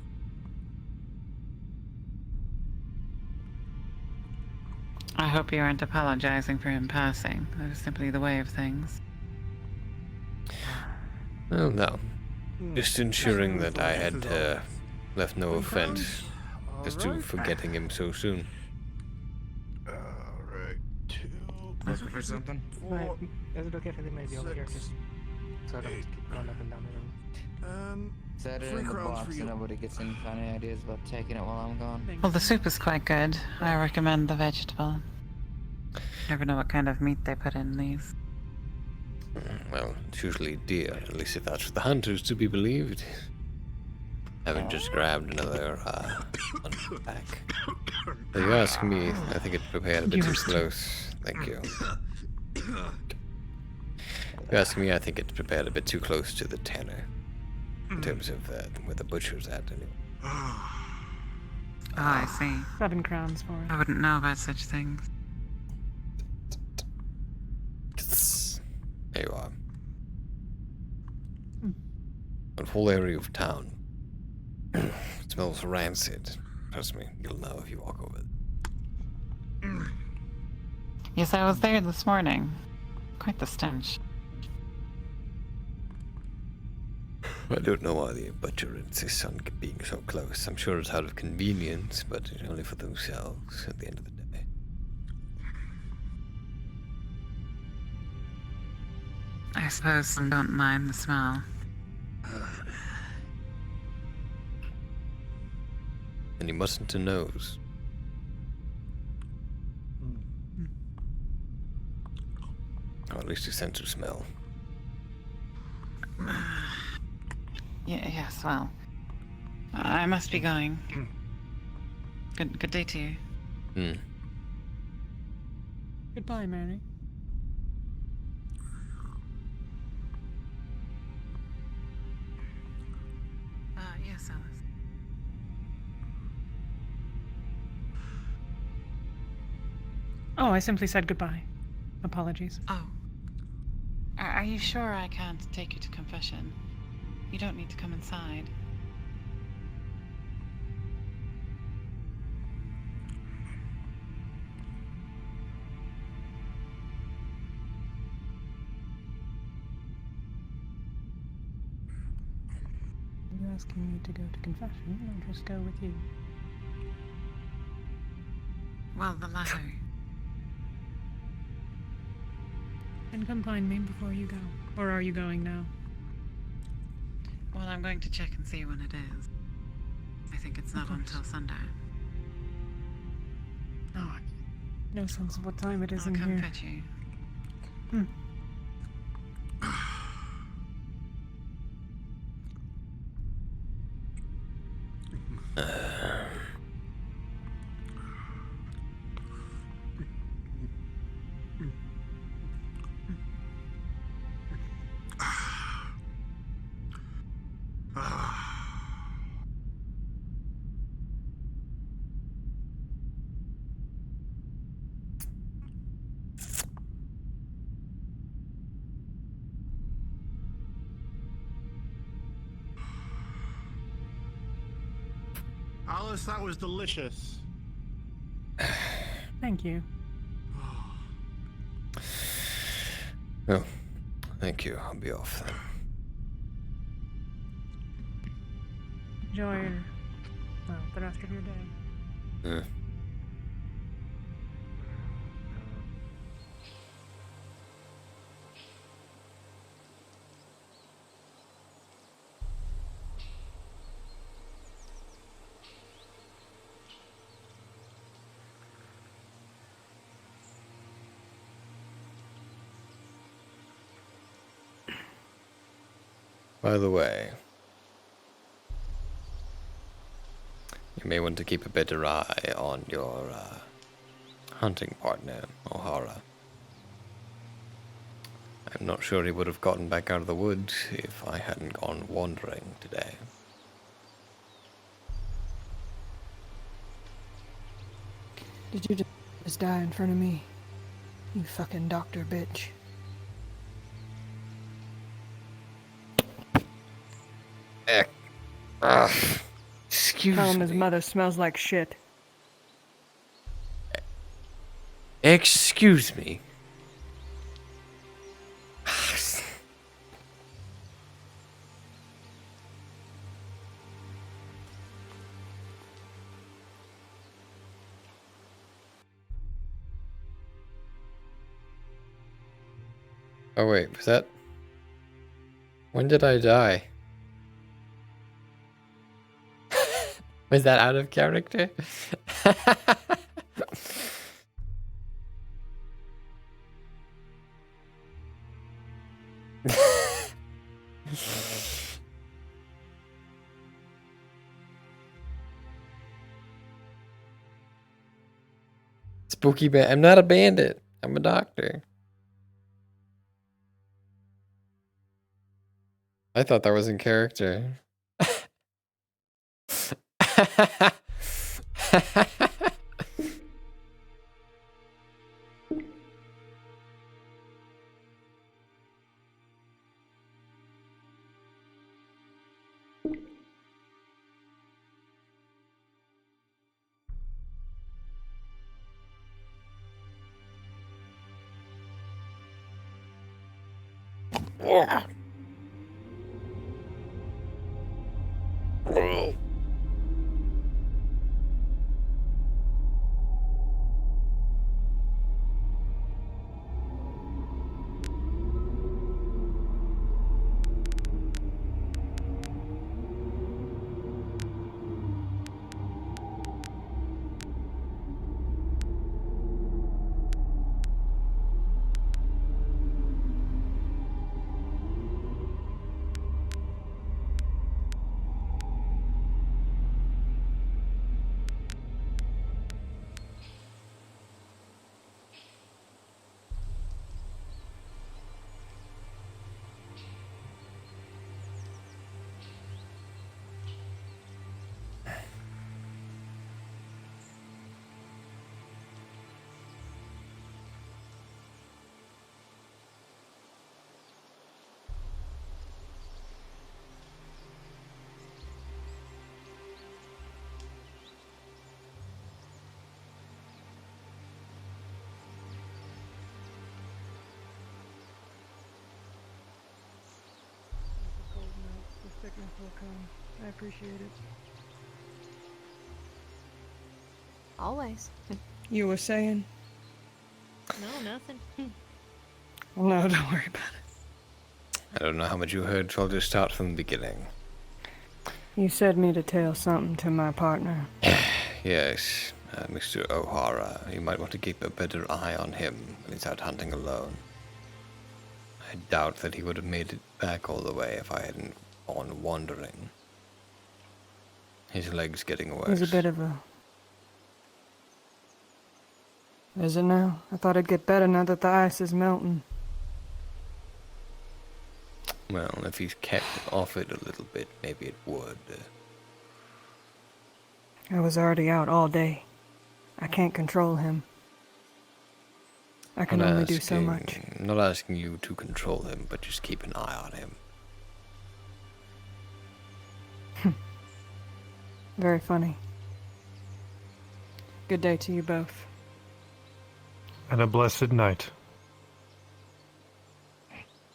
S21: I hope you aren't apologizing for him passing. That is simply the way of things.
S1: Well, no. Just ensuring that I had left no offense as to forgetting him so soon.
S5: Alright, 2,
S14: Looking for something?
S7: 4, is it okay if I leave my deal here, just so I don't have to keep going up and down the room?
S8: Set it
S5: 3
S8: in the
S5: crowns
S8: box
S5: for
S8: so
S5: you.
S8: nobody gets any funny ideas about taking it while I'm gone.
S21: Well, the soup is quite good. I recommend the vegetable. Never know what kind of meat they put in these.
S1: Well, it's usually deer, at least if that's what the hunters to be believed. Haven't just grabbed another one back. If you ask me, I think it's prepared a bit too close. Thank you. If you ask me, I think it's prepared a bit too close to the tanner. In terms of where the butcher's at, anyway.
S21: Oh, I see.
S7: 7 crowns for it.
S21: I wouldn't know about such things.
S1: There you are. The whole area of town smells rancid. Trust me, you'll know if you walk over it.
S21: Yes, I was there this morning. Quite the stench.
S1: I don't know why the butcher insists on being so close. I'm sure it's out of convenience, but only for themselves at the end of the day.
S21: I suppose some don't mind the smell.
S1: And he mustn't have nose. Or at least a sense of smell.
S21: Yes, well, I must be going. Good day to you.
S7: Goodbye, Mary.
S21: Yes, Alice.
S7: Oh, I simply said goodbye. Apologies.
S21: Oh. Are you sure I can't take you to confession? You don't need to come inside.
S7: Are you asking me to go to confession or just go with you?
S21: Well, the latter.
S7: And come find me before you go. Or are you going now?
S21: Well, I'm going to check and see when it is. I think it's not until sundown.
S7: Oh, no sense of what time it is
S21: I'll
S7: in
S21: come
S7: here.
S21: fetch you.
S7: Hmm.
S12: Alice, that was delicious.
S7: Thank you.
S1: Oh, thank you. I'll be off then.
S7: Enjoy the rest of your day.
S1: Yeah. By the way, you may want to keep a better eye on your hunting partner, O'Hara. I'm not sure he would have gotten back out of the woods if I hadn't gone wandering today.
S22: Did you just die in front of me? You fucking doctor bitch.
S1: Excuse
S22: Tell
S1: me.
S22: him his mother smells like shit.
S1: Excuse me. Oh wait, was that... When did I die? Was that out of character? Spooky bandit. I'm not a bandit. I'm a doctor. I thought that was in character. Yeah.
S22: Sickness will come. I appreciate it.
S20: Always.
S22: You were saying?
S20: No, nothing.
S22: Well, no, don't worry about it.
S1: I don't know how much you heard, so I'll just start from the beginning.
S22: You said me to tell something to my partner.
S1: Yes, Mr. O'Hara. You might want to keep a better eye on him when he's out hunting alone. I doubt that he would have made it back all the way if I hadn't gone wandering. His leg's getting worse.
S22: He's a bit of a... Is it now? I thought it'd get better now that the ice is melting.
S1: Well, if he's kept off it a little bit, maybe it would.
S22: I was already out all day. I can't control him. I can only do so much.
S1: I'm not asking you to control him, but just keep an eye on him.
S22: Very funny. Good day to you both.
S4: And a blessed night.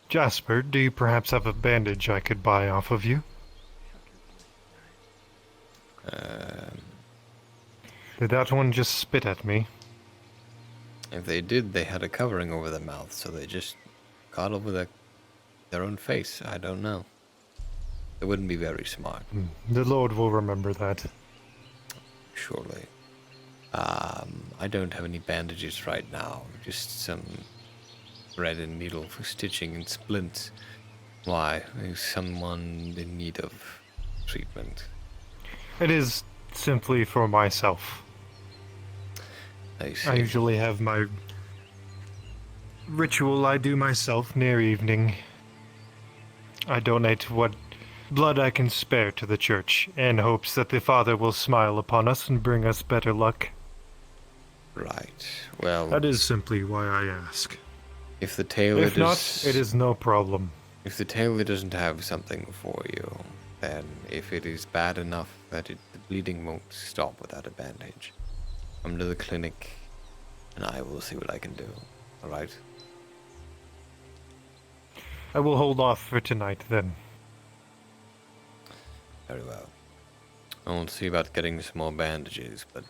S4: Jasper, do you perhaps have a bandage I could buy off of you? Did that one just spit at me?
S1: If they did, they had a covering over their mouth, so they just got over their own face. I don't know. It wouldn't be very smart.
S4: The Lord will remember that.
S1: Surely. I don't have any bandages right now. Just some thread and needle for stitching and splints. Why? Is someone in need of treatment?
S4: It is simply for myself.
S1: I see.
S4: I usually have my ritual I do myself near evening. I donate what blood I can spare to the church, in hopes that the Father will smile upon us and bring us better luck.
S1: Right. Well...
S4: That is simply why I ask.
S1: If the tailor
S4: If not, it is no problem.
S1: If the tailor doesn't have something for you, then if it is bad enough that the bleeding won't stop without a bandage, come to the clinic and I will see what I can do. Alright?
S4: I will hold off for tonight then.
S1: Very well. I won't see about getting some more bandages, but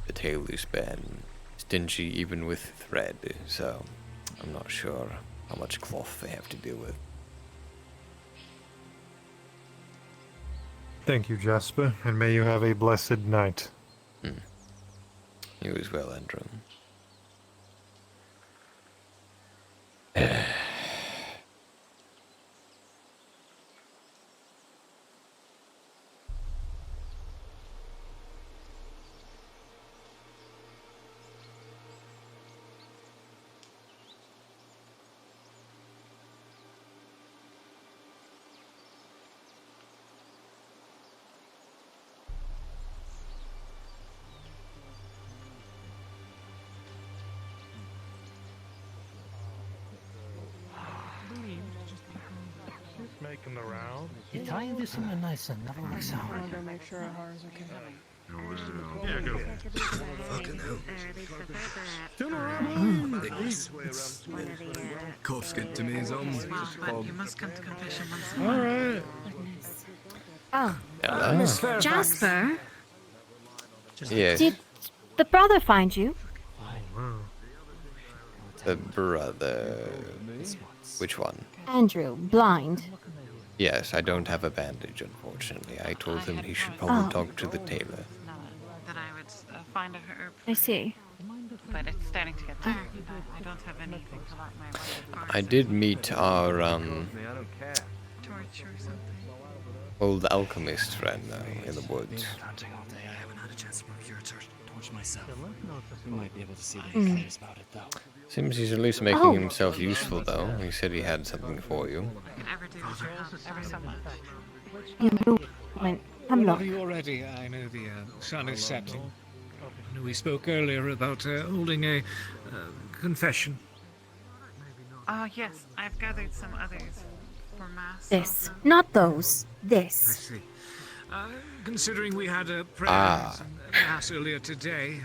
S1: the tailor's been stingy even with thread, so I'm not sure how much cloth they have to deal with.
S4: Thank you, Jasper, and may you have a blessed night.
S1: You as well, Andrew.
S4: Making the round.
S13: You try and do something nice and never works out.
S22: I want to make sure our is okay.
S4: Yeah, go.
S5: Fucking hell.
S4: Turn around.
S14: Corpskin to me is on.
S21: You must come to confession once in a
S4: All
S21: while.
S4: right.
S20: Oh,
S1: Hello.
S20: Jasper,
S1: Yes,
S20: did the brother find you?
S1: the brother. Which one?
S20: Andrew, blind.
S1: Yes, I don't have a bandage, unfortunately. I told him he should probably
S20: Oh.
S1: talk to the tailor.
S21: That I would find a herb.
S20: I see.
S21: But it's starting to get dark. I don't have anything to light my way.
S1: I did meet our
S21: Torch or something.
S1: old alchemist friend in the woods.
S6: Hunting all day. I haven't had a chance to procure a torch myself. We might be able to see what
S20: Mm.
S6: he cares about it, though.
S1: Seems he's at least making
S20: Oh.
S1: himself useful, though. He said he had something for you.
S21: I can ever do with your help ever so much.
S20: You went. Come look.
S17: Whenever you're ready, I know the sun is setting. I know we spoke earlier about holding a confession.
S21: Oh, yes, I've gathered some others for mass.
S20: This, not those.
S17: I
S20: This.
S17: see. Considering we had a prayer and mass earlier today,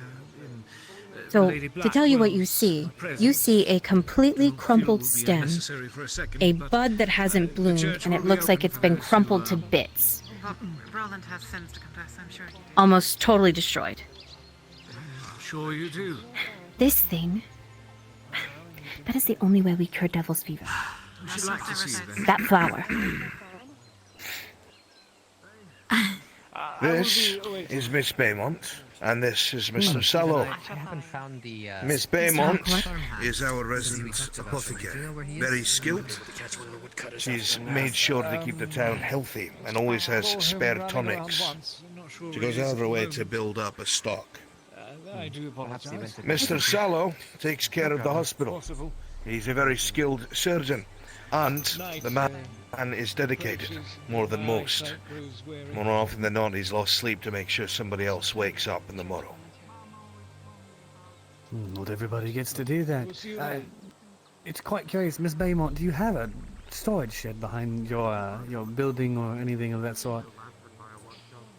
S20: So,
S17: Lady
S20: to tell you what you
S17: Blackwell's
S20: see,
S17: presence,
S20: you see a completely crumpled
S17: will be
S20: stem,
S17: unnecessary for a second,
S20: a
S17: but,
S20: bud that hasn't bloomed,
S17: church
S20: and
S17: will
S20: it
S17: be
S20: looks like
S17: open
S20: it's
S17: for
S20: been
S17: those who,
S20: crumpled to bits.
S21: Well, Roland has sins to confess, I'm sure you do.
S20: Almost totally destroyed.
S17: sure you do.
S20: This thing. That is the only way we cure devil's fever.
S17: We should like to see them.
S20: That flower.
S5: This is Miss Beaumont, and this is Mr. Sallow.
S8: I haven't found the.
S5: Miss Beaumont is our resident apothecary, very skilled. She's made sure to keep the town healthy and always has spare tonics. She goes out of her way to build up a stock.
S17: I do apologize.
S5: Mr. Sallow takes care of the hospital. He's a very skilled surgeon, and the man is dedicated, more than most. More often than not, he's lost sleep to make sure somebody else wakes up in the morrow.
S13: Not everybody gets to do that. It's quite curious, Miss Beaumont. Do you have a storage shed behind your building or anything of that sort?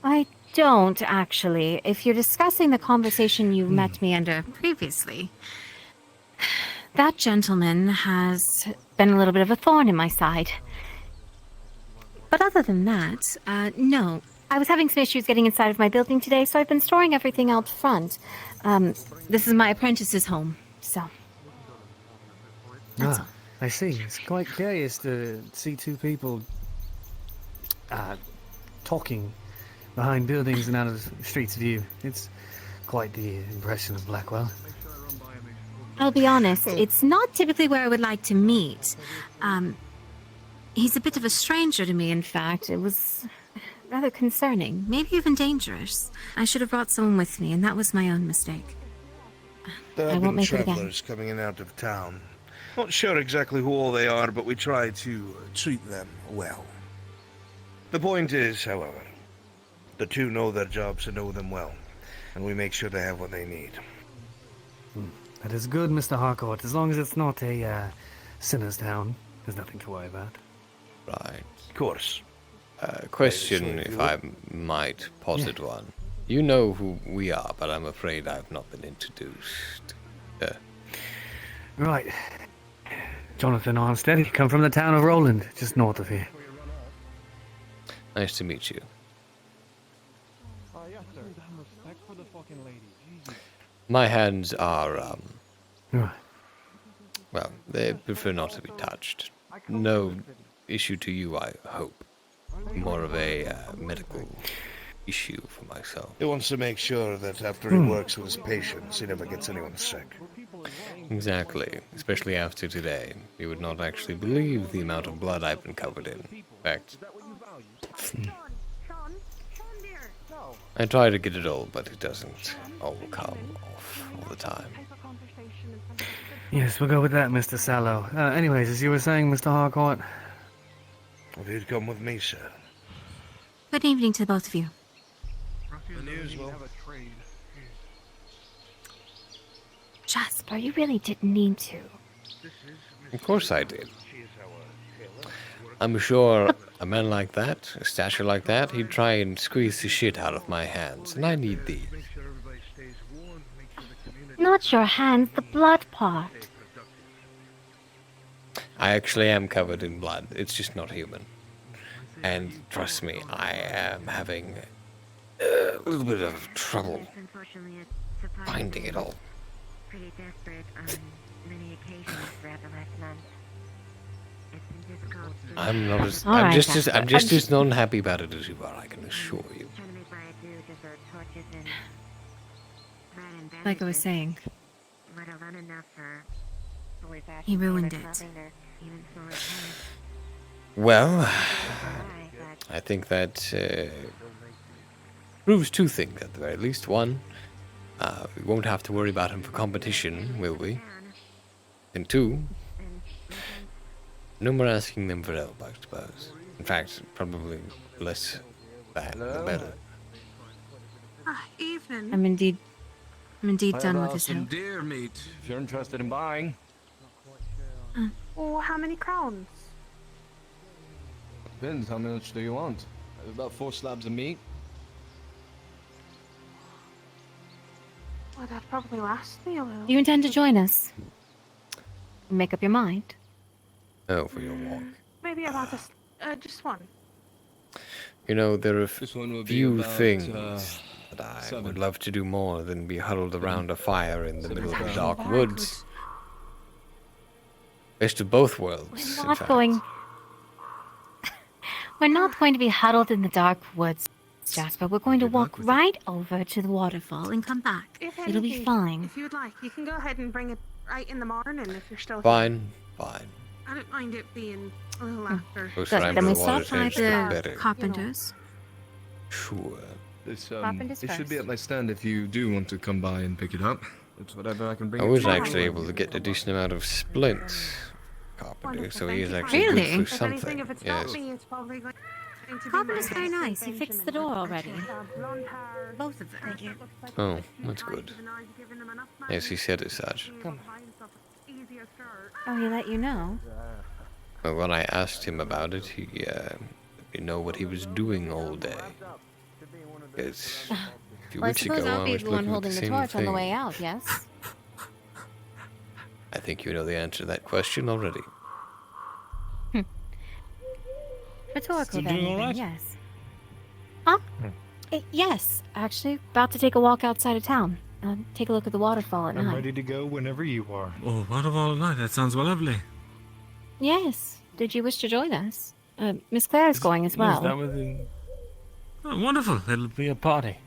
S20: I don't, actually. If you're discussing the conversation you met me under previously, that gentleman has been a little bit of a thorn in my side. But other than that, no. I was having some issues getting inside of my building today, so I've been storing everything out front. This is my apprentice's home, so. That's all.
S13: I see. It's quite curious to see two people talking behind buildings and out of streets view. It's quite the impression of Blackwell.
S20: I'll be honest, it's not typically where I would like to meet. He's a bit of a stranger to me, in fact. It was rather concerning, maybe even dangerous. I should have brought someone with me, and that was my own mistake.
S5: There
S20: I
S5: have
S20: won't
S5: been
S20: make it again.
S5: travellers coming in and out of town. Not sure exactly who all they are, but we try to treat them well. The point is, however, the two know their jobs and know them well, and we make sure they have what they need.
S13: That is good, Mr. Harcourt. As long as it's not a sinner's town, there's nothing to worry about.
S1: Right.
S5: Of course.
S1: Question, if I might posit one. You know who we are, but I'm afraid I've not been introduced.
S13: Right. Jonathan Armstead, come from the town of Roland, just north of here.
S1: Nice to meet you. My hands are, Well, they prefer not to be touched. No issue to you, I hope. More of a medical issue for myself.
S5: He wants to make sure that after he works with his patients, he never gets anyone sick.
S1: Exactly, especially after today. You would not actually believe the amount of blood I've been covered in. In fact, I try to get it all, but it doesn't all come off all the time.
S18: Yes, we'll go with that, Mr. Sallow. Anyways, as you were saying, Mr. Harcourt.
S5: If you'd come with me, sir.
S20: Good evening to both of you. Jasper, you really didn't need to.
S1: Of course I did. I'm sure a man like that, a stature like that, he'd try and squeeze the shit out of my hands, and I need these.
S20: Not your hands, the blood part.
S1: I actually am covered in blood. It's just not human. And trust me, I am having a little bit of trouble finding it all.
S2: Pretty desperate on many occasions throughout the last month. It's been difficult.
S1: I'm not as
S20: All
S1: I'm
S20: right,
S1: just
S20: Jasper.
S1: as I'm just as unhappy about it as you are, I can assure you.
S20: Like I was saying, he ruined it.
S1: Well, I think that proves two things at the very least. One, we won't have to worry about him for competition, will we? And two, no more asking them for help, I suppose. In fact, probably less that, the better.
S9: Evening.
S20: I'm indeed done with his
S14: some
S20: help.
S14: deer meat, if you're interested in buying.
S9: Oh, how many crowns?
S14: Depends, how much do you want? About 4 slabs of meat.
S9: Well, that probably lasts me a little.
S20: Do you intend to join us? Make up your mind.
S1: Oh, for your walk.
S9: Maybe about just one.
S1: You know, there are
S14: be
S1: few
S14: about,
S1: things that I would love to do more than be huddled around a fire in the middle of the dark woods. Best of both worlds, in fact.
S20: We're not going to be huddled in the dark woods, Jasper. We're going to walk right over to the waterfall and come back.
S9: If
S20: It'll be
S9: anything,
S20: fine.
S9: If you'd like, you can go ahead and bring it right in the morning if you're still
S1: Fine, fine.
S9: I don't mind it being a little after.
S1: Good,
S20: Then we stop by
S1: the better.
S20: the carpenters.
S1: Sure.
S14: This,
S20: Carpenters
S14: it should be
S20: first.
S14: at my stand if you do want to come by and pick it up. It's whatever I can bring.
S1: I
S14: it
S1: was
S14: to you.
S1: actually able to get a decent amount of splints, carpenter, so he is actually
S20: Really?
S1: good for something.
S9: If it's not
S1: Yes.
S9: me, it's probably going to be
S20: Carpenter's
S9: my
S20: very
S9: husband,
S20: nice. He fixed the
S9: Benjamin.
S20: door already.
S9: Blonde hair.
S20: Both of them.
S1: Oh, that's good. Yes, he said as such.
S20: Oh, he let you know?
S1: But when I asked him about it, he let me know what he was doing all day. Because a few
S20: Well, I
S1: weeks
S20: suppose
S1: ago,
S20: I'll
S1: I
S20: be
S1: was
S20: the one
S1: looking at
S20: holding
S1: the
S20: the
S1: same
S20: torch on the
S1: thing.
S20: way out, yes?
S1: I think you know the answer to that question already.
S20: Rhetorical
S1: Still
S20: then,
S1: doing all
S20: even,
S1: right?
S20: yes. Huh? Yes, actually. About to take a walk outside of town. Take a look at the waterfall at
S4: I'm
S20: night.
S4: ready to go whenever you are.
S10: Oh, what of all night? That sounds well lovely.
S20: Yes. Did you wish to join us? Miss Claire's going as well.
S10: Is that within... Oh, wonderful. It'll be a party.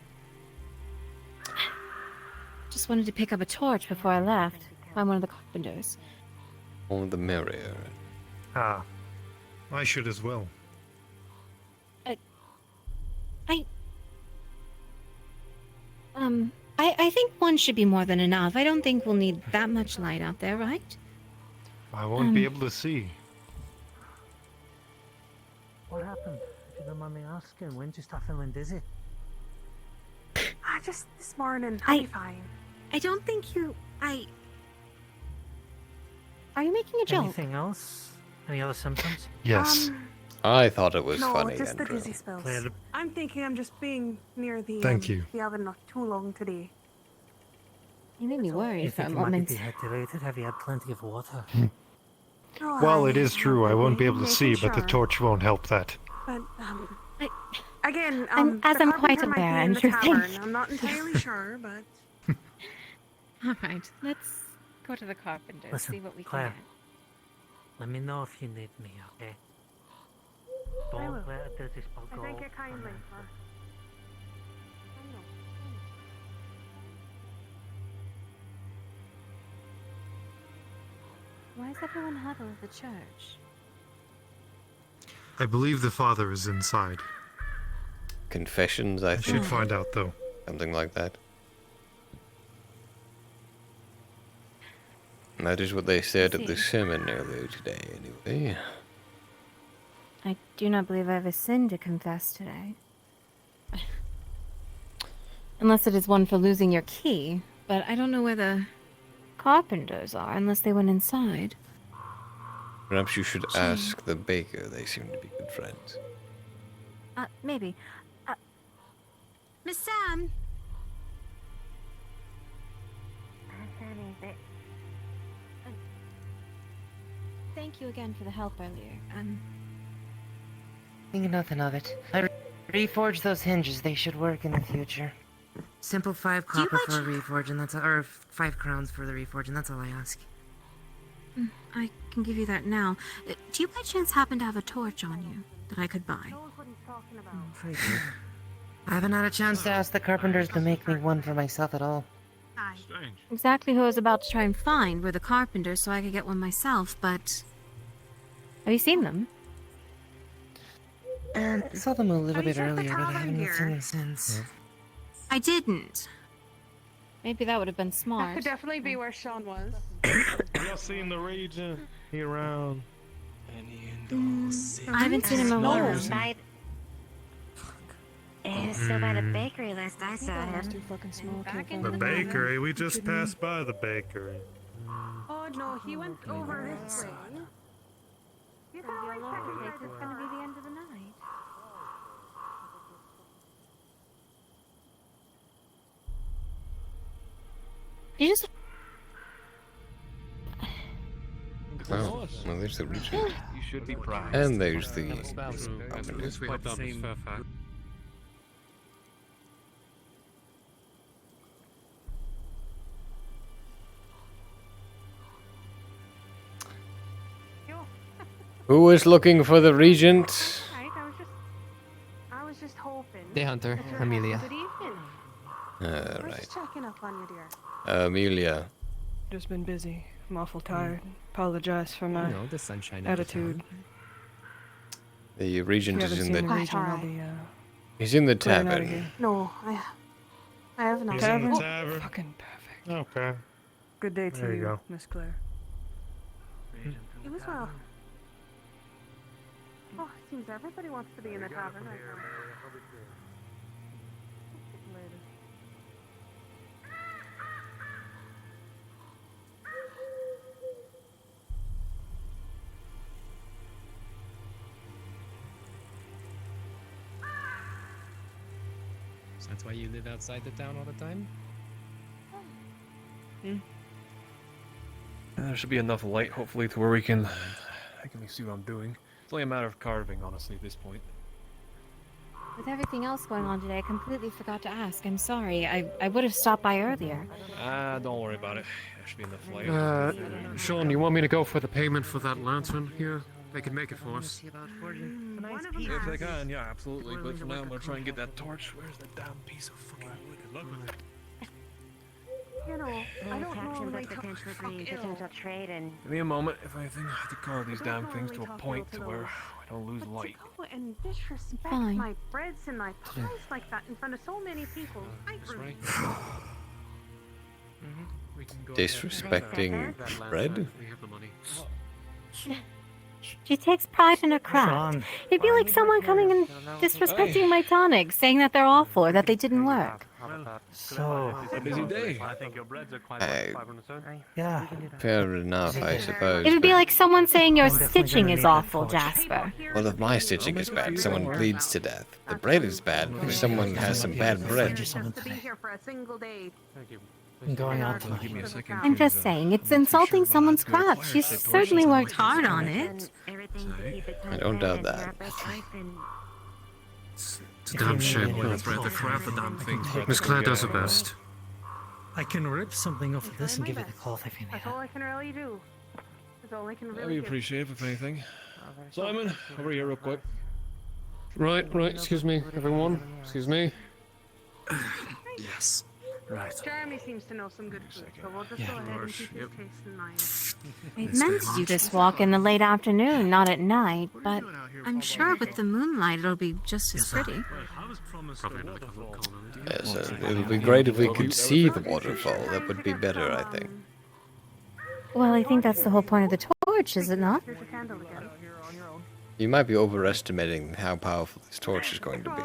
S20: Just wanted to pick up a torch before I left. I'm one of the carpenters.
S1: All the merrier.
S4: Ah, I should as well.
S20: I think one should be more than enough. I don't think we'll need that much light out there, right?
S4: I won't be able to see.
S13: What happened? If you don't mind me asking, when did you start feeling dizzy?
S9: Just this morning. I'll be fine.
S20: I don't think you... Are you making a joke?
S13: Anything else? Any other symptoms?
S1: Yes. I thought it was
S9: no,
S1: funny,
S9: just the
S1: Andrew.
S9: dizzy spells.
S13: Claire,
S9: I'm thinking I'm just being near the
S1: Thank you.
S9: the oven not too long today.
S20: You made me worried
S13: you
S20: for a
S13: think you might
S20: moment.
S13: be dehydrated? Have you had plenty of water?
S9: No,
S4: Well, it is true. I won't be able to see, but the
S9: sure.
S4: torch won't help that.
S9: But again,
S20: as
S9: the
S20: I'm quite
S9: carpenter might be
S20: aware,
S9: in
S20: I'm
S9: the
S20: sure
S9: tavern.
S20: things-
S9: I'm not entirely sure, but
S20: All right, let's go to the carpenter,
S13: Listen,
S20: see what we
S13: Claire,
S20: can
S13: let me know if you need me, okay?
S9: I will.
S13: Don't let a dirty spot
S9: I
S13: go.
S9: thank you kindly.
S13: unanswered.
S20: get. Why is everyone huddled at the church?
S4: I believe the father is inside.
S1: Confessions, I
S4: I
S1: think.
S4: should find out, though.
S1: Something like that. And that is what they said at the sermon earlier today, anyway.
S20: I do not believe I have a sin to confess today. Unless it is one for losing your key, but I don't know where the carpenters are unless they went inside.
S1: Perhaps you should ask the baker. They seem to be good friends.
S20: Maybe. Miss Sam! Thank you again for the help earlier.
S3: Think nothing of it. I reforged those hinges. They should work in the future. Simple 5 copper for a reforge, and that's or 5 crowns for the reforge, and that's all I ask.
S20: I can give you that now. Do you by chance happen to have a torch on you that I could buy?
S3: I haven't had a chance to ask the carpenters to make me one for myself at all.
S20: Exactly who I was about to try and find were the carpenters so I could get one myself, but... Have you seen them?
S3: Saw them a little bit earlier, but I haven't seen them since.
S20: I didn't. Maybe that would have been
S9: That
S20: smart.
S9: could definitely be where Sean was.
S12: Y'all seen the Regent? He around.
S20: I haven't seen him in a while.
S2: He was still by the bakery last I saw him.
S4: The bakery? We just passed by the bakery.
S9: Oh no, he went over this way. You thought I said
S20: It's gonna be the end of the night. You just...
S1: Oh, well, there's the Regent.
S14: You should be proud.
S1: And there's the...
S10: At least we have that as fair fact.
S1: Who is looking for the Regent?
S9: Right, I was just hoping.
S8: Day Hunter, Amelia.
S9: Good evening. I was
S1: Right.
S9: just checking up on you, dear.
S1: Amelia.
S22: Just been busy. I'm awful tired. Apologize for my
S8: The sunshine
S22: attitude.
S1: The
S22: If
S1: Regent
S22: you
S1: is
S22: haven't
S1: in
S22: seen
S1: the...
S22: the Regent, I'll be
S1: He's in the
S22: clearing out of
S1: tavern.
S22: here.
S9: No, I have not.
S12: He's in the tavern.
S22: Fucking perfect.
S12: Okay.
S22: Good day to
S12: There you
S22: you,
S12: go.
S22: Miss Claire.
S9: You as well. Oh, seems everybody wants to be in the tavern right now. Later.
S8: So that's why you live outside the town all the time?
S15: There should be enough light, hopefully, to where I can at least see what I'm doing. It's only a matter of carving, honestly, at this point.
S20: With everything else going on today, I completely forgot to ask. I'm sorry. I would have stopped by earlier.
S15: Don't worry about it. There should be enough light.
S10: Sean, you want me to go for the payment for that lantern here? They can make it for us.
S15: If they can, yeah, absolutely. But for now, I'm gonna try and get that torch. Where's the damn piece of fucking wood? Good luck with it.
S9: You know, I don't
S2: Captain
S9: normally
S2: with potential green,
S9: ill.
S2: potential trade, and
S15: Give me a moment, if anything. I have to carve these damn things to a point to where I don't lose light.
S9: Go and disrespect
S20: Fine.
S9: my breads and my pies like that in front of so many people.
S1: Disrespecting bread?
S10: We have the money.
S20: She takes pride in her craft. It'd be like someone coming and disrespecting my tonics, saying that they're awful or that they didn't work.
S13: So,
S15: It's a busy day.
S14: I think your breads are quite
S1: I-
S14: 500 cents.
S13: yeah.
S1: Fair enough, I suppose.
S20: It would be
S1: but-
S20: like someone saying your
S13: definitely
S20: stitching
S13: gonna
S20: is
S13: need that
S20: awful,
S13: torch.
S20: Jasper.
S1: Well, if my stitching is bad, someone bleeds to death. The bread is bad if someone has some bad bread.
S9: Just to be here for a single day.
S10: Thank you.
S13: I'm going out tonight.
S15: Give me a second.
S20: I'm just saying, it's insulting someone's craft. She's certainly worked hard on it.
S2: everything to keep it
S1: I don't doubt that.
S10: It's a damn shame. Miss Claire does her best.
S13: I can rip something off of this and give you the cloth if you need
S9: That's
S13: it.
S9: all I can really do. That's all I can
S15: That'd
S9: really
S15: be
S9: do.
S15: appreciated if anything. Simon, over here real quick.
S10: Right, excuse me, everyone. Excuse me.
S6: Yes. Right.
S9: Jeremy seems to know some good food, so we'll just go ahead and keep his taste in mind.
S20: I meant to do this walk in the late afternoon, not at night, but I'm sure with the moonlight it'll be just as pretty.
S10: Probably not a good call.
S1: Yes, it would be great if we could see the waterfall. That would be better, I think.
S20: Well, I think that's the whole point of the torch, is it not?
S1: You might be overestimating how powerful this torch is going to be.